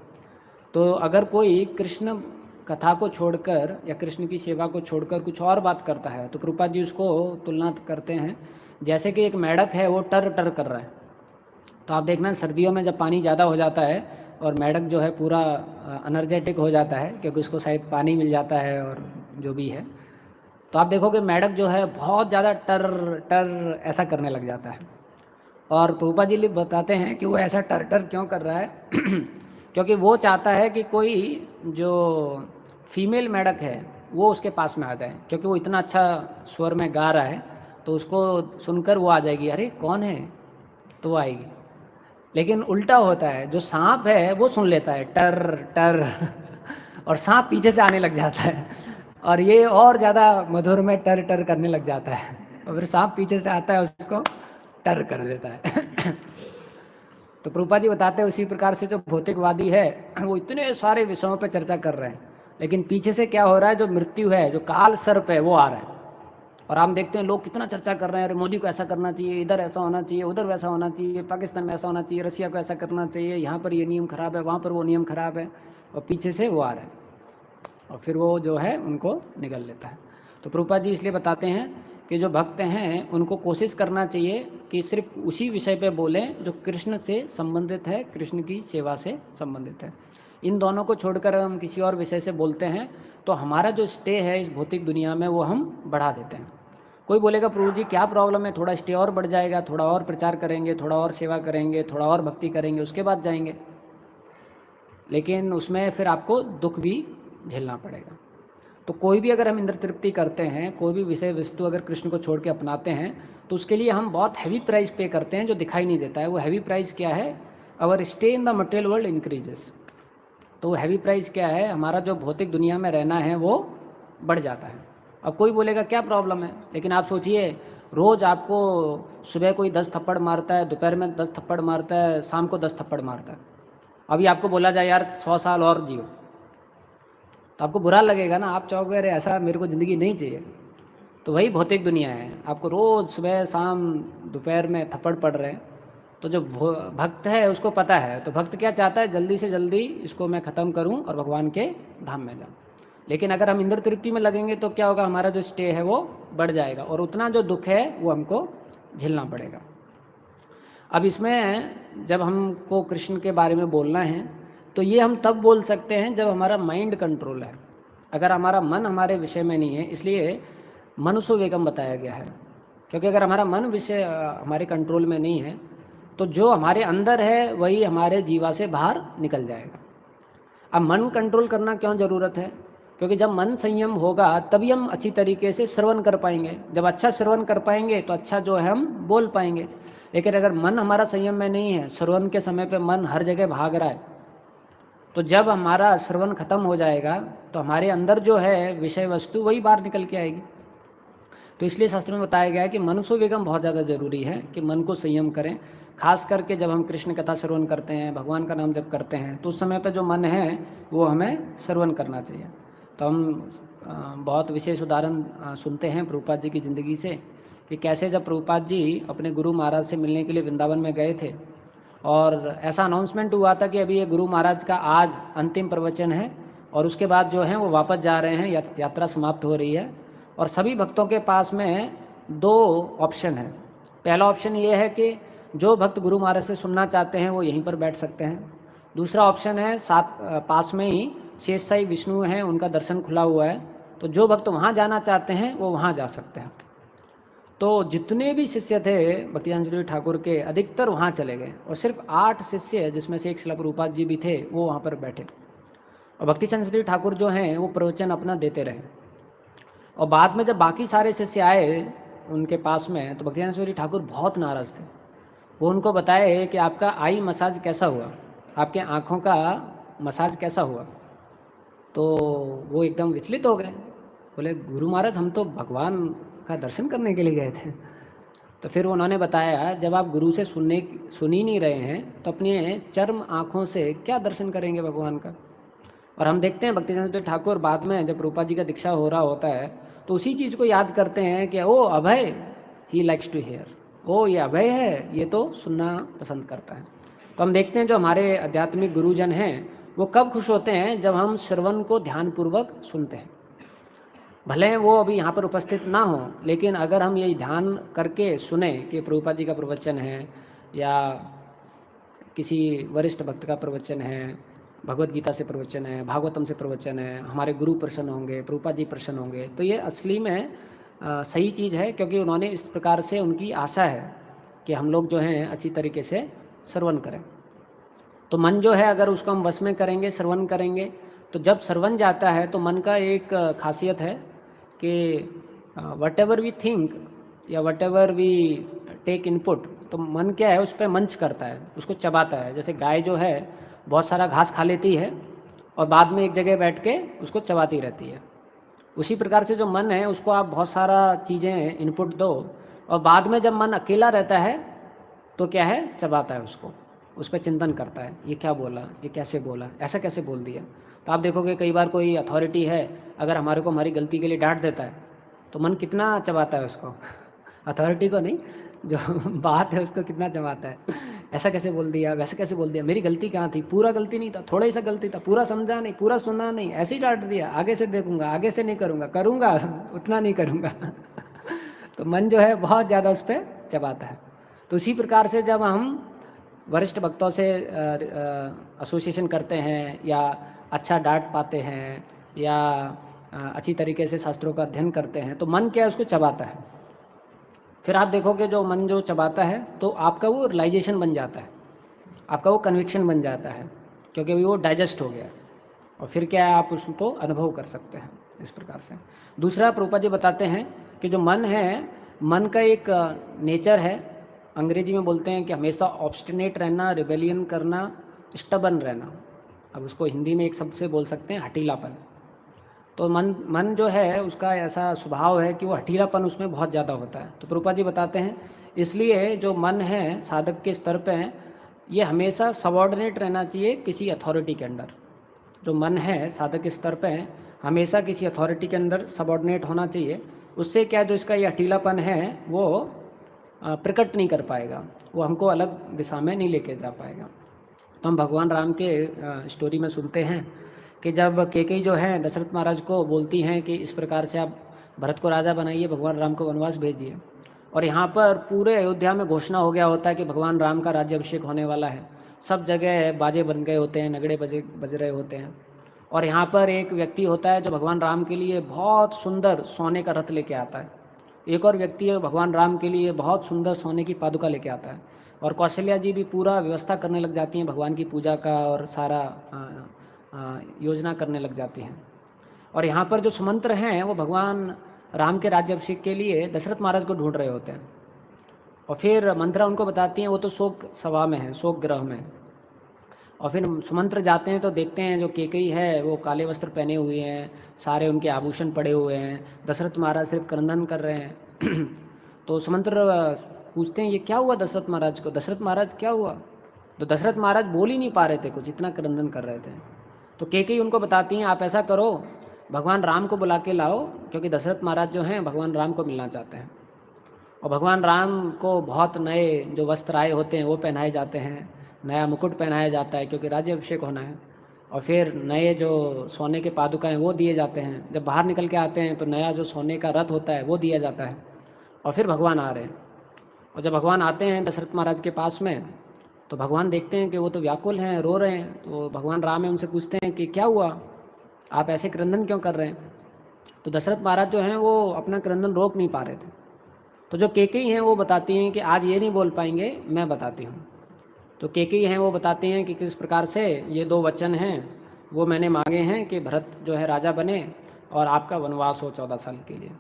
तो अगर कोई कृष्ण कथा को छोड़कर या कृष्ण की सेवा को छोड़कर कुछ और बात करता है तो प्रभुपाद जी उसको तुलना करते हैं जैसे कि एक मेंढक है वो टर टर कर रहा है। तो आप देखना सर्दियों में जब पानी ज़्यादा हो जाता है और मेंढक जो है पूरा एनर्जेटिक हो जाता है क्योंकि उसको शायद पानी मिल जाता है और जो भी है, तो आप देखोगे मेंढक जो है बहुत ज़्यादा टर टर ऐसा करने लग जाता है। और प्रभुपाद जी बताते हैं कि वो ऐसा टर टर क्यों कर रहा है क्योंकि वो चाहता है कि कोई जो फीमेल मेंढक है वो उसके पास में आ जाए, क्योंकि वो इतना अच्छा स्वर में गा रहा है तो उसको सुनकर वो आ जाएगी, अरे कौन है, तो वो आएगी। लेकिन उल्टा होता है, जो सांप है वो सुन लेता है टर टर और सांप पीछे से आने लग जाता है और ये और ज़्यादा मधुर में टर टर करने लग जाता है और फिर सांप पीछे से आता है उसको टर कर देता है। तो प्रभुपाद जी बताते हैं उसी प्रकार से जो भौतिकवादी है वो इतने सारे विषयों पर चर्चा कर रहे हैं, लेकिन पीछे से क्या हो रहा है, जो मृत्यु है, जो काल सर्प है वो आ रहा है। और हम देखते हैं लोग कितना चर्चा कर रहे हैं, अरे मोदी को ऐसा करना चाहिए, इधर ऐसा होना चाहिए, उधर वैसा होना चाहिए, पाकिस्तान में ऐसा होना चाहिए, रसिया को ऐसा करना चाहिए, यहाँ पर ये नियम खराब है, वहाँ पर वो नियम खराब है, और पीछे से वो आ रहा है और फिर वो जो है उनको निगल लेता है। तो प्रभुपाद जी इसलिए बताते हैं कि जो भक्त हैं उनको कोशिश करना चाहिए कि सिर्फ उसी विषय पे बोलें जो कृष्ण से संबंधित है, कृष्ण की सेवा से संबंधित है। इन दोनों को छोड़कर हम किसी और विषय से बोलते हैं तो हमारा जो स्टे है इस भौतिक दुनिया में वो हम बढ़ा देते हैं। कोई बोलेगा प्रभु जी क्या प्रॉब्लम है, थोड़ा स्टे और बढ़ जाएगा, थोड़ा और प्रचार करेंगे, थोड़ा और सेवा करेंगे, थोड़ा और भक्ति करेंगे, उसके बाद जाएंगे, लेकिन उसमें फिर आपको दुख भी झेलना पड़ेगा। तो कोई भी अगर हम इंद्र तृप्ति करते हैं, कोई भी विषय वस्तु अगर कृष्ण को छोड़ के अपनाते हैं तो उसके लिए हम बहुत हैवी प्राइस पे करते हैं जो दिखाई नहीं देता है। वो हैवी प्राइस क्या है, our stay in the material world increases. तो वो हैवी प्राइस क्या है, हमारा जो भौतिक दुनिया में रहना है वो बढ़ जाता है। अब कोई बोलेगा क्या प्रॉब्लम है, लेकिन आप सोचिए रोज़ आपको सुबह कोई 10 थप्पड़ मारता है, दोपहर में 10 थप्पड़ मारता है, शाम को 10 थप्पड़ मारता है। अभी आपको बोला जाए यार 100 साल और जियो, तो आपको बुरा लगेगा ना, आप चाहोगे अरे ऐसा मेरे को ज़िंदगी नहीं चाहिए। तो वही भौतिक दुनिया है, आपको रोज़ सुबह शाम दोपहर में थप्पड़ पड़ रहे हैं। तो जो भक्त है उसको पता है, तो भक्त क्या चाहता है, जल्दी से जल्दी इसको मैं ख़त्म करूं और भगवान के धाम में जाऊं। लेकिन अगर हम इंद्र तृप्ति में लगेंगे तो क्या होगा, हमारा जो स्टे है वो बढ़ जाएगा और उतना जो दुख है वो हमको झेलना पड़ेगा। अब इसमें जब हमको कृष्ण के बारे में बोलना है तो ये हम तब बोल सकते हैं जब हमारा माइंड कंट्रोल है। अगर हमारा मन हमारे विषय में नहीं है, इसलिए मनुष्य वेगम बताया गया है, क्योंकि अगर हमारा मन विषय हमारे कंट्रोल में नहीं है तो जो हमारे अंदर है वही हमारे जीवा से बाहर निकल जाएगा। अब मन कंट्रोल करना क्यों ज़रूरत है, क्योंकि जब मन संयम होगा तभी हम अच्छी तरीके से श्रवण कर पाएंगे। जब अच्छा श्रवण कर पाएंगे तो अच्छा जो है हम बोल पाएंगे। लेकिन अगर मन हमारा संयम में नहीं है, श्रवण के समय पे मन हर जगह भाग रहा है, तो जब हमारा श्रवण खत्म हो जाएगा तो हमारे अंदर जो है विषय वस्तु वही बाहर निकल के आएगी। तो इसलिए शास्त्र में बताया गया है कि मनुष्य वेगम बहुत ज़्यादा ज़रूरी है कि मन को संयम करें। खास करके जब हम कृष्ण कथा श्रवण करते हैं, भगवान का नाम जप करते हैं, तो उस समय पर जो मन है वो हमें श्रवण करना चाहिए। तो हम बहुत विशेष उदाहरण सुनते हैं प्रभुपाद जी की ज़िंदगी से कि कैसे जब प्रभुपाद जी अपने गुरु महाराज से मिलने के लिए वृंदावन में गए थे और ऐसा अनाउंसमेंट हुआ था कि अभी ये गुरु महाराज का आज अंतिम प्रवचन है और उसके बाद जो है वो वापस जा रहे हैं, यात्रा समाप्त हो रही है। और सभी भक्तों के पास में 2 ऑप्शन है। पहला ऑप्शन ये है कि जो भक्त गुरु महाराज से सुनना चाहते हैं वो यहीं पर बैठ सकते हैं। दूसरा ऑप्शन है पास में ही शेष साई विष्णु हैं, उनका दर्शन खुला हुआ है, तो जो भक्त वहाँ जाना चाहते हैं वो वहाँ जा सकते हैं। तो जितने भी शिष्य थे भक्तिधाम श्री ठाकुर के अधिकतर वहाँ चले गए और सिर्फ 8 शिष्य जिसमें से एक शिला प्रभुपाद जी भी थे वो वहाँ पर बैठे और भक्तिचंद श्री ठाकुर जो हैं वो प्रवचन अपना देते रहे। और बाद में जब बाकी सारे शिष्य आए उनके पास में, तो भक्तिवेदांत सूरी ठाकुर बहुत नाराज़ थे। वो उनको बताए कि आपका आई मसाज कैसा हुआ, आपके आँखों का मसाज कैसा हुआ। तो वो एकदम विचलित हो गए, बोले गुरु महाराज हम तो भगवान का दर्शन करने के लिए गए थे। तो फिर उन्होंने बताया जब आप गुरु से सुन ही नहीं रहे हैं तो अपने चर्म आँखों से क्या दर्शन करेंगे भगवान का। और हम देखते हैं भक्तिवेदांत ठाकुर बाद में जब रूपा जी का दीक्षा हो रहा होता है तो उसी चीज़ को याद करते हैं कि ओ अभय, ही लाइक्स टू हियर, ओ ये अभय है, ये तो सुनना पसंद करता है। तो हम देखते हैं जो हमारे आध्यात्मिक गुरुजन हैं वो कब खुश होते हैं, जब हम श्रवण को ध्यानपूर्वक सुनते हैं। भले वो अभी यहाँ पर उपस्थित ना हो, लेकिन अगर हम ये ध्यान करके सुने कि प्रभुपाद जी का प्रवचन है या किसी वरिष्ठ भक्त का प्रवचन है, भगवत गीता से प्रवचन है, भागवतम से प्रवचन है, हमारे गुरु प्रसन्न होंगे, प्रभुपाद जी प्रसन्न होंगे, तो ये असली में सही चीज़ है, क्योंकि उन्होंने इस प्रकार से उनकी आशा है कि हम लोग जो हैं अच्छी तरीके से श्रवण करें। तो मन जो है अगर उसको हम वश में करेंगे, श्रवण करेंगे, तो जब श्रवण जाता है तो मन का एक खासियत है कि वट एवर वी थिंक या whatever we take input, तो मन क्या है उस पर मंच करता है, उसको चबाता है। जैसे गाय जो है बहुत सारा घास खा लेती है और बाद में एक जगह बैठ के उसको चबाती रहती है, उसी प्रकार से जो मन है उसको आप बहुत सारा चीज़ें इनपुट दो और बाद में जब मन अकेला रहता है तो क्या है, चबाता है उसको, उस पर चिंतन करता है, ये क्या बोला, ये कैसे बोला, ऐसा कैसे बोल दिया। तो आप देखोगे कई बार कोई अथॉरिटी है अगर हमारे को हमारी गलती के लिए डांट देता है तो मन कितना चबाता है उसको अथॉरिटी को नहीं, जो बात है उसको कितना चबाता है, ऐसा कैसे बोल दिया, वैसे कैसे बोल दिया, मेरी गलती कहाँ थी, पूरा गलती नहीं था, थोड़ा ही सा गलती था, पूरा समझा नहीं, पूरा सुना नहीं, ऐसे ही डांट दिया, आगे से देखूंगा, आगे से नहीं करूँगा, करूँगा उतना नहीं करूँगा तो मन जो है बहुत ज़्यादा उस पर चबाता है। तो उसी प्रकार से जब हम वरिष्ठ भक्तों से एसोसिएशन करते हैं या अच्छा डांट पाते हैं या अच्छी तरीके से शास्त्रों का अध्ययन करते हैं तो मन क्या है उसको चबाता है। फिर आप देखोगे जो मन जो चबाता है तो आपका वो रियलाइजेशन बन जाता है, आपका वो कन्विक्शन बन जाता है, क्योंकि अभी वो डाइजेस्ट हो गया और फिर क्या है आप उसको अनुभव कर सकते हैं इस प्रकार से। दूसरा प्रभुपाद जी बताते हैं कि जो मन है, मन का एक नेचर है, अंग्रेजी में बोलते हैं कि हमेशा ऑब्स्टिनेट रहना, रिबेलियन करना, स्टबन रहना। अब उसको हिंदी में एक शब्द से बोल सकते हैं हठीलापन। तो मन जो है उसका ऐसा स्वभाव है कि वो हठीलापन उसमें बहुत ज़्यादा होता है। तो प्रभुपाद जी बताते हैं इसलिए जो मन है साधक के स्तर पे ये हमेशा सबॉर्डिनेट रहना चाहिए किसी अथॉरिटी के अंडर। जो मन है साधक के स्तर पे हमेशा किसी अथॉरिटी के अंदर सबॉर्डिनेट होना चाहिए। उससे क्या जो इसका ये हठीलापन है वो प्रकट नहीं कर पाएगा, वो हमको अलग दिशा में नहीं लेके जा पाएगा। तो हम भगवान राम के स्टोरी में सुनते हैं कि जब कैकेयी जो है दशरथ महाराज को बोलती हैं कि इस प्रकार से आप भरत को राजा बनाइए, भगवान राम को वनवास भेजिए, और यहाँ पर पूरे अयोध्या में घोषणा हो गया होता है कि भगवान राम का राज्याभिषेक होने वाला है। सब जगह बाजे बन गए होते हैं, नगड़े बज रहे होते हैं, और यहाँ पर एक व्यक्ति होता है जो भगवान राम के लिए बहुत सुंदर सोने का रथ लेके आता है। एक और व्यक्ति है भगवान राम के लिए बहुत सुंदर सोने की पादुका लेके आता है, और कौशल्या जी भी पूरा व्यवस्था करने लग जाती हैं भगवान की पूजा का और सारा योजना करने लग जाती हैं। और यहाँ पर जो सुमंत्र हैं वो भगवान राम के राज्याभिषेक के लिए दशरथ महाराज को ढूंढ रहे होते हैं, और फिर मंत्रा उनको बताती हैं वो तो शोक सभा में है, शोक ग्रह में। और फिर सुमंत्र जाते हैं तो देखते हैं जो कैकेयी है वो काले वस्त्र पहने हुए हैं, सारे उनके आभूषण पड़े हुए हैं, दशरथ महाराज सिर्फ क्रंदन कर रहे हैं तो सुमंत्र पूछते हैं ये क्या हुआ दशरथ महाराज को, दशरथ महाराज क्या हुआ। तो दशरथ महाराज बोल ही नहीं पा रहे थे कुछ, इतना क्रंदन कर रहे थे। तो कैकेयी उनको बताती हैं आप ऐसा करो भगवान राम को बुला के लाओ, क्योंकि दशरथ महाराज जो हैं भगवान राम को मिलना चाहते हैं। और भगवान राम को बहुत नए जो वस्त्र आए होते हैं वो पहनाए जाते हैं, नया मुकुट पहनाया जाता है क्योंकि राज्याभिषेक होना है, और फिर नए जो सोने के पादुकाएँ वो दिए जाते हैं। जब बाहर निकल के आते हैं तो नया जो सोने का रथ होता है वो दिया जाता है, और फिर भगवान आ रहे हैं। और जब भगवान आते हैं दशरथ महाराज के पास में तो भगवान देखते हैं कि वो तो व्याकुल हैं, रो रहे हैं। तो भगवान राम है उनसे पूछते हैं कि क्या हुआ, आप ऐसे क्रंदन क्यों कर रहे हैं। तो दशरथ महाराज जो हैं वो अपना क्रंदन रोक नहीं पा रहे थे। तो जो कैकेयी हैं वो बताती हैं कि आज ये नहीं बोल पाएंगे, मैं बताती हूँ। तो कैकेयी हैं वो बताते हैं कि किस प्रकार से ये 2 वचन हैं वो मैंने मांगे हैं कि भरत जो है राजा बने और आपका वनवास हो 14 साल के लिए।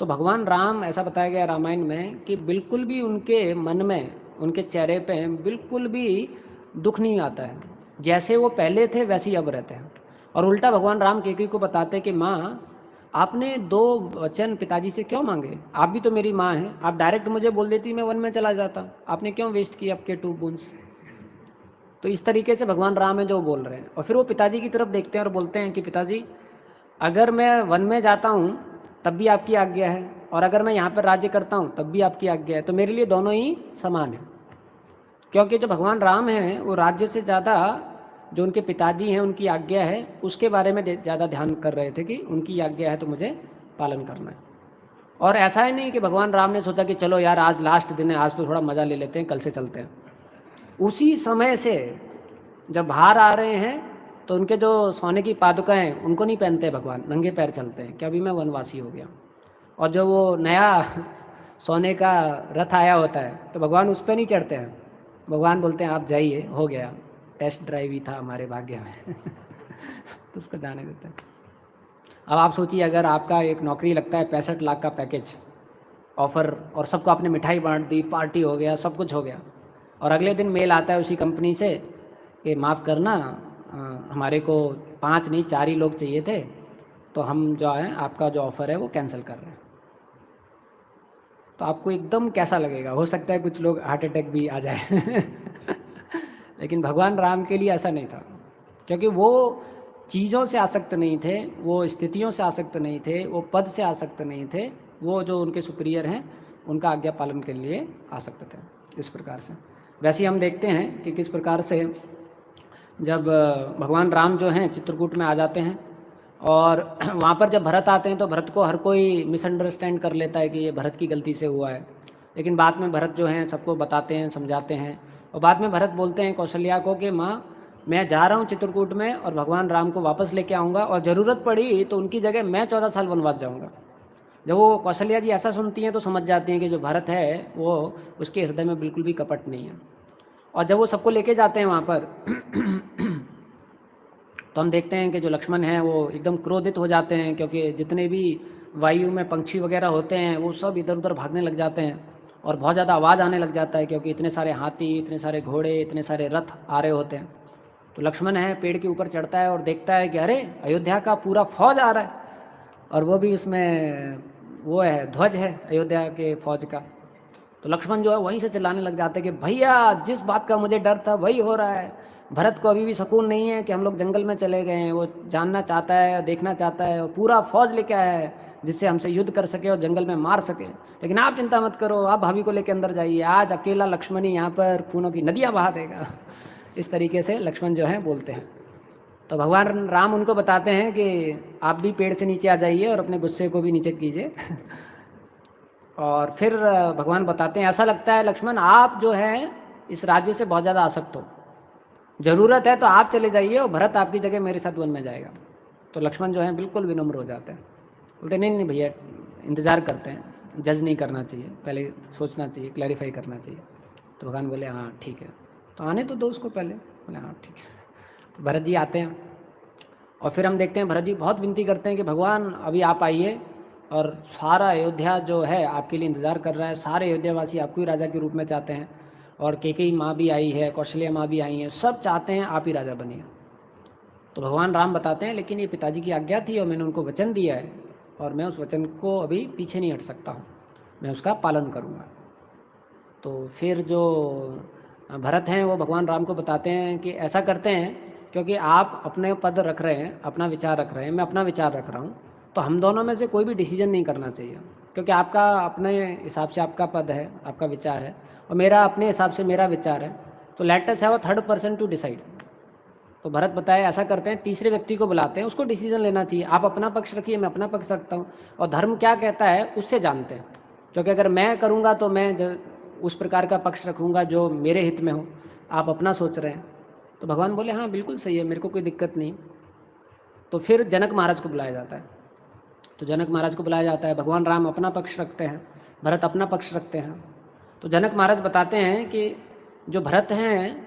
तो भगवान राम, ऐसा बताया गया रामायण में कि बिल्कुल भी उनके मन में, उनके चेहरे पे बिल्कुल भी दुख नहीं आता है। जैसे वो पहले थे वैसे ही अब रहते हैं। और उल्टा भगवान राम कैकेयी को बताते कि माँ, आपने 2 वचन पिताजी से क्यों मांगे? आप भी तो मेरी माँ हैं, आप डायरेक्ट मुझे बोल देती मैं वन में चला जाता, आपने क्यों वेस्ट किए आपके 2 बूंस? तो इस तरीके से भगवान राम है जो बोल रहे हैं। और फिर वो पिताजी की तरफ देखते हैं और बोलते हैं कि पिताजी, अगर मैं वन में जाता हूँ तब भी आपकी आज्ञा है, और अगर मैं यहाँ पर राज्य करता हूँ तब भी आपकी आज्ञा है, तो मेरे लिए दोनों ही समान है। क्योंकि जो भगवान राम हैं वो राज्य से ज़्यादा जो उनके पिताजी हैं उनकी आज्ञा है उसके बारे में ज़्यादा ध्यान कर रहे थे कि उनकी आज्ञा है तो मुझे पालन करना है। और ऐसा ही नहीं कि भगवान राम ने सोचा कि चलो यार आज लास्ट दिन है, आज तो थोड़ा मज़ा ले लेते हैं, कल से चलते हैं। उसी समय से जब बाहर आ रहे हैं तो उनके जो सोने की पादुकाएँ उनको नहीं पहनते भगवान, नंगे पैर चलते हैं कि अभी मैं वनवासी हो गया। और जो वो नया सोने का रथ आया होता है तो भगवान उस पर नहीं चढ़ते हैं, भगवान बोलते हैं आप जाइए, हो गया, टेस्ट ड्राइव ही था हमारे भाग्य में तो उसको जाने देते हैं। अब आप सोचिए, अगर आपका एक नौकरी लगता है 65 लाख का पैकेज ऑफ़र, और सबको आपने मिठाई बांट दी, पार्टी हो गया, सब कुछ हो गया, और अगले दिन मेल आता है उसी कंपनी से कि माफ़ करना, हमारे को 5 नहीं 4 ही लोग चाहिए थे, तो हम जो है आपका जो ऑफ़र है वो कैंसिल कर रहे हैं। तो आपको एकदम कैसा लगेगा? हो सकता है कुछ लोग हार्ट अटैक भी आ जाए लेकिन भगवान राम के लिए ऐसा नहीं था, क्योंकि वो चीज़ों से आसक्त नहीं थे, वो स्थितियों से आसक्त नहीं थे, वो पद से आसक्त नहीं थे, वो जो उनके सुपीरियर हैं उनका आज्ञा पालन के लिए आसक्त थे। इस प्रकार से वैसे ही हम देखते हैं कि किस प्रकार से जब भगवान राम जो हैं चित्रकूट में आ जाते हैं, और वहाँ पर जब भरत आते हैं तो भरत को हर कोई मिसअंडरस्टैंड कर लेता है कि ये भरत की गलती से हुआ है, लेकिन बाद में भरत जो हैं सबको बताते हैं, समझाते हैं, और बाद में भरत बोलते हैं कौशल्या को कि माँ, मैं जा रहा हूँ चित्रकूट में और भगवान राम को वापस लेके आऊँगा, और ज़रूरत पड़ी तो उनकी जगह मैं 14 साल वनवास जाऊँगा। जब वो कौशल्या जी ऐसा सुनती हैं तो समझ जाती हैं कि जो भरत है वो उसके हृदय में बिल्कुल भी कपट नहीं है। और जब वो सबको लेके जाते हैं वहाँ पर तो हम देखते हैं कि जो लक्ष्मण हैं वो एकदम क्रोधित हो जाते हैं, क्योंकि जितने भी वायु में पंछी वगैरह होते हैं वो सब इधर उधर भागने लग जाते हैं, और बहुत ज़्यादा आवाज़ आने लग जाता है, क्योंकि इतने सारे हाथी, इतने सारे घोड़े, इतने सारे रथ आ रहे होते हैं। तो लक्ष्मण है पेड़ के ऊपर चढ़ता है और देखता है कि अरे अयोध्या का पूरा फौज आ रहा है, और वो भी उसमें वो है ध्वज है अयोध्या के फौज का। तो लक्ष्मण जो है वहीं से चिल्लाने लग जाते हैं कि भैया जिस बात का मुझे डर था वही हो रहा है, भरत को अभी भी सुकून नहीं है कि हम लोग जंगल में चले गए हैं, वो जानना चाहता है, देखना चाहता है, और पूरा फौज लेके आया है जिससे हमसे युद्ध कर सके और जंगल में मार सके। लेकिन आप चिंता मत करो, आप भाभी को लेकर अंदर जाइए, आज अकेला लक्ष्मण ही यहाँ पर खूनों की नदियाँ बहा देगा इस तरीके से लक्ष्मण जो है बोलते हैं। तो भगवान राम उनको बताते हैं कि आप भी पेड़ से नीचे आ जाइए और अपने गुस्से को भी नीचे कीजिए और फिर भगवान बताते हैं, ऐसा लगता है लक्ष्मण आप जो है इस राज्य से बहुत ज़्यादा आसक्त हो, ज़रूरत है तो आप चले जाइए और भरत आपकी जगह मेरे साथ वन में जाएगा। तो लक्ष्मण जो है बिल्कुल विनम्र हो जाते हैं, बोलते नहीं नहीं भैया इंतज़ार करते हैं, जज नहीं करना चाहिए, पहले सोचना चाहिए, क्लैरिफाई करना चाहिए। तो भगवान बोले हाँ ठीक है, तो आने तो दो उसको पहले। बोले हाँ ठीक है। तो भरत जी आते हैं और फिर हम देखते हैं भरत जी बहुत विनती करते हैं कि भगवान अभी आप आइए, और सारा अयोध्या जो है आपके लिए इंतज़ार कर रहा है, सारे अयोध्यावासी आपको ही राजा के रूप में चाहते हैं, और कैकेयी माँ भी आई है, कौशल्या माँ भी आई हैं, सब चाहते हैं आप ही राजा बनिए। तो भगवान राम बताते हैं लेकिन ये पिताजी की आज्ञा थी और मैंने उनको वचन दिया है, और मैं उस वचन को अभी पीछे नहीं हट सकता हूँ, मैं उसका पालन करूँगा। तो फिर जो भरत हैं वो भगवान राम को बताते हैं कि ऐसा करते हैं क्योंकि आप अपने पद रख रहे हैं, अपना विचार रख रहे हैं, मैं अपना विचार रख रहा हूँ, तो हम दोनों में से कोई भी डिसीजन नहीं करना चाहिए, क्योंकि आपका अपने हिसाब से आपका पद है, आपका विचार है, और मेरा अपने हिसाब से मेरा विचार है, तो let us have a third person to decide. तो भरत बताए ऐसा करते हैं, तीसरे व्यक्ति को बुलाते हैं, उसको डिसीजन लेना चाहिए, आप अपना पक्ष रखिए, मैं अपना पक्ष रखता हूँ, और धर्म क्या कहता है उससे जानते हैं, क्योंकि अगर मैं करूँगा तो मैं उस प्रकार का पक्ष रखूँगा जो मेरे हित में हो, आप अपना सोच रहे हैं। तो भगवान बोले हाँ बिल्कुल सही है, मेरे को कोई दिक्कत नहीं। तो फिर जनक महाराज को बुलाया जाता है, तो जनक महाराज को बुलाया जाता है, भगवान राम अपना पक्ष रखते हैं, भरत अपना पक्ष रखते हैं। तो जनक महाराज बताते हैं कि जो भरत हैं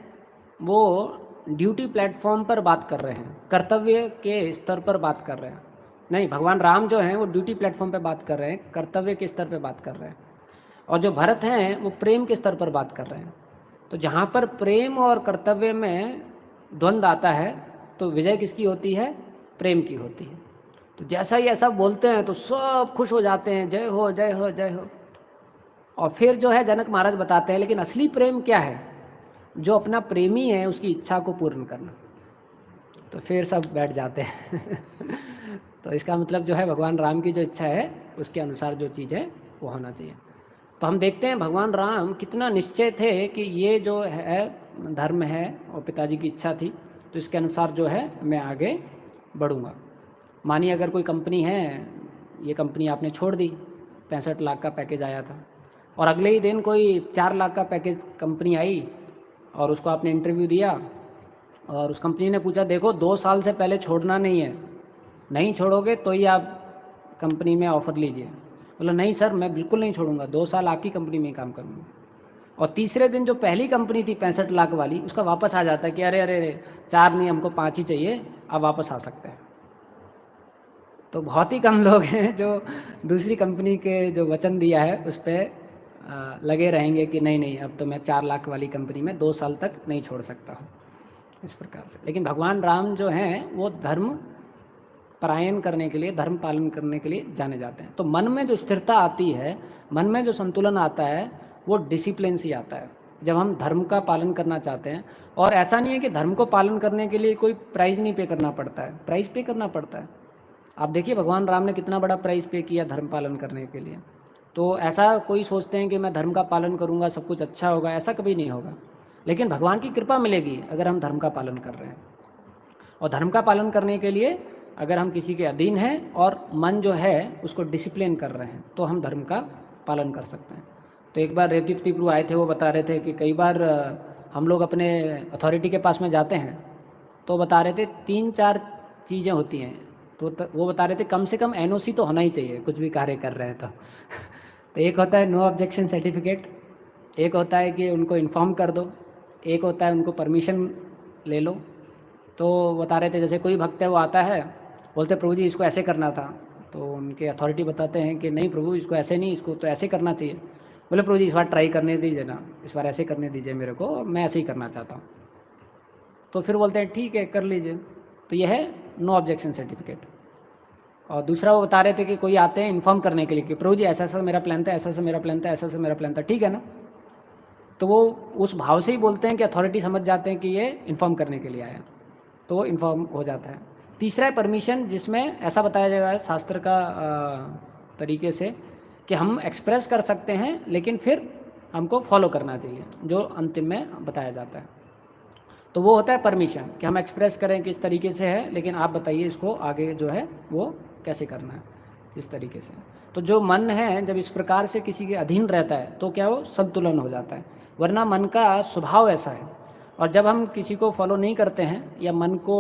वो ड्यूटी प्लेटफॉर्म पर बात कर रहे हैं, कर्तव्य के स्तर पर बात कर रहे हैं, नहीं, भगवान राम जो हैं वो ड्यूटी प्लेटफॉर्म पे बात कर रहे हैं, कर्तव्य के स्तर पे बात कर रहे हैं, और जो भरत हैं वो प्रेम के स्तर पर बात कर रहे हैं। तो जहाँ पर प्रेम और कर्तव्य में द्वंद्व आता है तो विजय किसकी होती है? प्रेम की होती है। तो जैसा ही ऐसा बोलते हैं तो सब खुश हो जाते हैं, जय हो जय हो जय हो। और फिर जो है जनक महाराज बताते हैं लेकिन असली प्रेम क्या है? जो अपना प्रेमी है उसकी इच्छा को पूर्ण करना। तो फिर सब बैठ जाते हैं तो इसका मतलब जो है भगवान राम की जो इच्छा है उसके अनुसार जो चीज़ है वो होना चाहिए। तो हम देखते हैं भगवान राम कितना निश्चय थे कि ये जो है धर्म है और पिताजी की इच्छा थी, तो इसके अनुसार जो है मैं आगे बढ़ूँगा। मानिए अगर कोई कंपनी है, ये कंपनी आपने छोड़ दी, 65 लाख का पैकेज आया था, और अगले ही दिन कोई 4 लाख का पैकेज कंपनी आई और उसको आपने इंटरव्यू दिया और उस कंपनी ने पूछा देखो 2 साल से पहले छोड़ना नहीं है, नहीं छोड़ोगे तो ही आप कंपनी में ऑफ़र लीजिए। बोला नहीं सर मैं बिल्कुल नहीं छोड़ूंगा, 2 साल आपकी कंपनी में ही काम करूँगा। और तीसरे दिन जो पहली कंपनी थी 65 लाख वाली, उसका वापस आ जाता है कि अरे अरे अरे 4 नहीं हमको 5 ही चाहिए, आप वापस आ सकते हैं। तो बहुत ही कम लोग हैं जो दूसरी कंपनी के जो वचन दिया है उस पर लगे रहेंगे कि नहीं नहीं अब तो मैं 4 लाख वाली कंपनी में 2 साल तक नहीं छोड़ सकता हूँ, इस प्रकार से। लेकिन भगवान राम जो हैं वो धर्म परायण करने के लिए, धर्म पालन करने के लिए जाने जाते हैं। तो मन में जो स्थिरता आती है, मन में जो संतुलन आता है वो डिसिप्लिन से आता है जब हम धर्म का पालन करना चाहते हैं। और ऐसा नहीं है कि धर्म को पालन करने के लिए कोई प्राइस नहीं पे करना पड़ता है, प्राइस पे करना पड़ता है। आप देखिए भगवान राम ने कितना बड़ा प्राइस पे किया धर्म पालन करने के लिए। तो ऐसा कोई सोचते हैं कि मैं धर्म का पालन करूँगा सब कुछ अच्छा होगा, ऐसा कभी नहीं होगा। लेकिन भगवान की कृपा मिलेगी अगर हम धर्म का पालन कर रहे हैं। और धर्म का पालन करने के लिए अगर हम किसी के अधीन हैं और मन जो है उसको डिसिप्लिन कर रहे हैं तो हम धर्म का पालन कर सकते हैं। तो एक बार रेवतीपति प्रभु आए थे, वो बता रहे थे कि कई बार हम लोग अपने अथॉरिटी के पास में जाते हैं तो बता रहे थे 3-4 चीज़ें होती हैं। तो वो बता रहे थे कम से कम NOC तो होना ही चाहिए कुछ भी कार्य कर रहे हैं तो एक होता है नो ऑब्जेक्शन सर्टिफिकेट, एक होता है कि उनको इन्फॉर्म कर दो, एक होता है उनको परमिशन ले लो। तो बता रहे थे जैसे कोई भक्त है वो आता है, बोलते प्रभु जी इसको ऐसे करना था, तो उनके अथॉरिटी बताते हैं कि नहीं प्रभु इसको ऐसे नहीं, इसको तो ऐसे करना चाहिए। बोले प्रभु जी इस बार ट्राई करने दीजिए ना, इस बार ऐसे करने दीजिए मेरे को, मैं ऐसे ही करना चाहता हूँ। तो फिर बोलते हैं ठीक है कर लीजिए। तो यह है नो ऑब्जेक्शन सर्टिफिकेट। और दूसरा वो बता रहे थे कि कोई आते हैं इन्फॉर्म करने के लिए कि प्रभु जी ऐसा ऐसा मेरा प्लान था, ऐसा ऐसा मेरा प्लान था, ऐसा ऐसा मेरा प्लान था, ठीक है ना। तो वो उस भाव से ही बोलते हैं कि अथॉरिटी समझ जाते हैं कि ये इन्फॉर्म करने के लिए आया, तो वो इन्फॉर्म हो जाता है। तीसरा है परमिशन, जिसमें ऐसा बताया जाएगा है शास्त्र का तरीके से कि हम एक्सप्रेस कर सकते हैं लेकिन फिर हमको फॉलो करना चाहिए जो अंतिम में बताया जाता है। तो वो होता है परमिशन कि हम एक्सप्रेस करें किस तरीके से है, लेकिन आप बताइए इसको आगे जो है वो कैसे करना है इस तरीके से। तो जो मन है जब इस प्रकार से किसी के अधीन रहता है तो क्या वो संतुलन हो जाता है, वरना मन का स्वभाव ऐसा है। और जब हम किसी को फॉलो नहीं करते हैं या मन को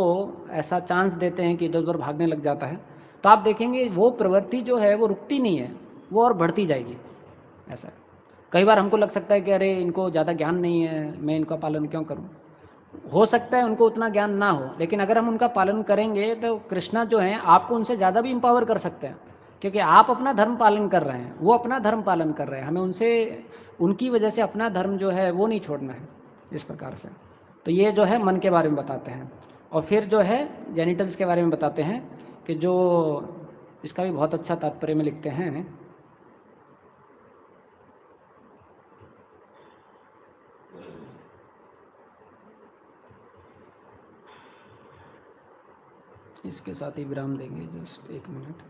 ऐसा चांस देते हैं कि इधर उधर भागने लग जाता है, तो आप देखेंगे वो प्रवृत्ति जो है वो रुकती नहीं है, वो और बढ़ती जाएगी। ऐसा है। कई बार हमको लग सकता है कि अरे इनको ज़्यादा ज्ञान नहीं है, मैं इनका पालन क्यों करूं। हो सकता है उनको उतना ज्ञान ना हो, लेकिन अगर हम उनका पालन करेंगे तो कृष्णा जो हैं आपको उनसे ज़्यादा भी एम्पावर कर सकते हैं, क्योंकि आप अपना धर्म पालन कर रहे हैं, वो अपना धर्म पालन कर रहे हैं। हमें उनसे उनकी वजह से अपना धर्म जो है वो नहीं छोड़ना है, इस प्रकार से। तो ये जो है मन के बारे में बताते हैं। और फिर जो है जेनिटल्स के बारे में बताते हैं कि जो इसका भी बहुत अच्छा तात्पर्य में लिखते हैं। इसके साथ ही विराम देंगे, जस्ट 1 मिनट।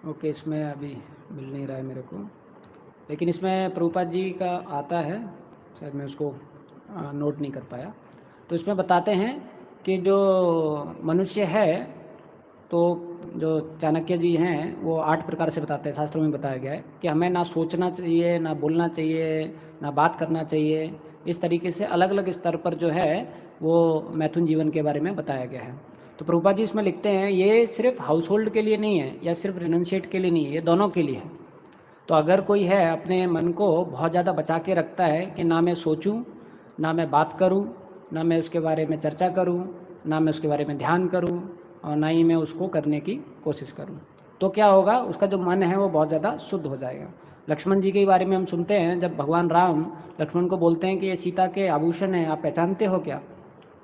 ओके, इसमें अभी मिल नहीं रहा है मेरे को, लेकिन इसमें प्रभुपाद जी का आता है, शायद मैं उसको नोट नहीं कर पाया। तो इसमें बताते हैं कि जो मनुष्य है, तो जो चाणक्य जी हैं वो 8 प्रकार से बताते हैं, शास्त्रों में बताया गया है कि हमें ना सोचना चाहिए, ना बोलना चाहिए, ना बात करना चाहिए। इस तरीके से अलग अलग स्तर पर जो है वो मैथुन जीवन के बारे में बताया गया है। तो प्रभुपाद जी इसमें लिखते हैं ये सिर्फ हाउस होल्ड के लिए नहीं है या सिर्फ रिनंशिएट के लिए नहीं है, ये दोनों के लिए है। तो अगर कोई है अपने मन को बहुत ज़्यादा बचा के रखता है कि ना मैं सोचूं, ना मैं बात करूं, ना मैं उसके बारे में चर्चा करूं, ना मैं उसके बारे में ध्यान करूं और ना ही मैं उसको करने की कोशिश करूं, तो क्या होगा, उसका जो मन है वो बहुत ज़्यादा शुद्ध हो जाएगा। लक्ष्मण जी के बारे में हम सुनते हैं, जब भगवान राम लक्ष्मण को बोलते हैं कि ये सीता के आभूषण हैं, आप पहचानते हो क्या?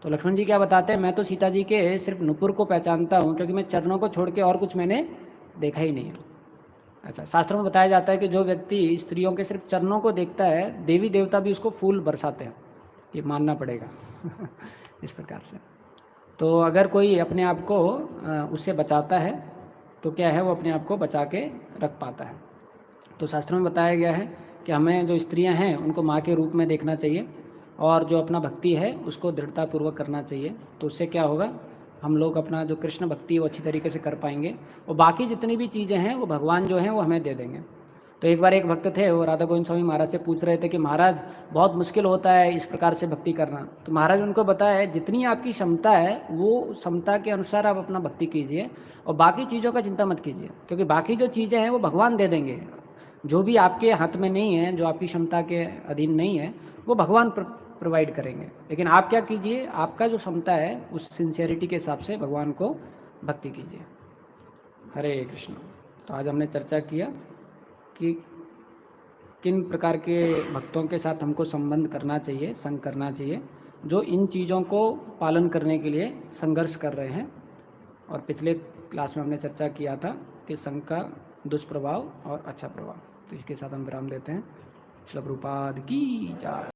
तो लक्ष्मण जी क्या बताते हैं, मैं तो सीता जी के सिर्फ नुपुर को पहचानता हूँ, क्योंकि मैं चरणों को छोड़ के और कुछ मैंने देखा ही नहीं है। अच्छा, शास्त्रों में बताया जाता है कि जो व्यक्ति स्त्रियों के सिर्फ चरणों को देखता है, देवी देवता भी उसको फूल बरसाते हैं, ये मानना पड़ेगा। इस प्रकार से तो अगर कोई अपने आप को उससे बचाता है तो क्या है, वो अपने आप को बचा के रख पाता है। तो शास्त्रों में बताया गया है कि हमें जो स्त्रियां हैं उनको माँ के रूप में देखना चाहिए और जो अपना भक्ति है उसको दृढ़तापूर्वक करना चाहिए। तो उससे क्या होगा, हम लोग अपना जो कृष्ण भक्ति है वो अच्छी तरीके से कर पाएंगे और बाकी जितनी भी चीज़ें हैं वो भगवान जो हैं वो हमें दे देंगे। तो एक बार एक भक्त थे, वो राधा गोविंद स्वामी महाराज से पूछ रहे थे कि महाराज बहुत मुश्किल होता है इस प्रकार से भक्ति करना। तो महाराज उनको बताया जितनी आपकी क्षमता है वो क्षमता के अनुसार आप अपना भक्ति कीजिए और बाकी चीज़ों का चिंता मत कीजिए, क्योंकि बाकी जो चीज़ें हैं वो भगवान दे देंगे। जो भी आपके हाथ में नहीं है, जो आपकी क्षमता के अधीन नहीं है, वो भगवान प्रोवाइड करेंगे। लेकिन आप क्या कीजिए, आपका जो क्षमता है उस सिंसियरिटी के हिसाब से भगवान को भक्ति कीजिए। हरे कृष्ण। तो आज हमने चर्चा किया कि किन प्रकार के भक्तों के साथ हमको संबंध करना चाहिए, संग करना चाहिए, जो इन चीज़ों को पालन करने के लिए संघर्ष कर रहे हैं। और पिछले क्लास में हमने चर्चा किया था कि संघ का दुष्प्रभाव और अच्छा प्रभाव। तो इसके साथ हम विराम देते हैं। श्री प्रभुपाद की जय।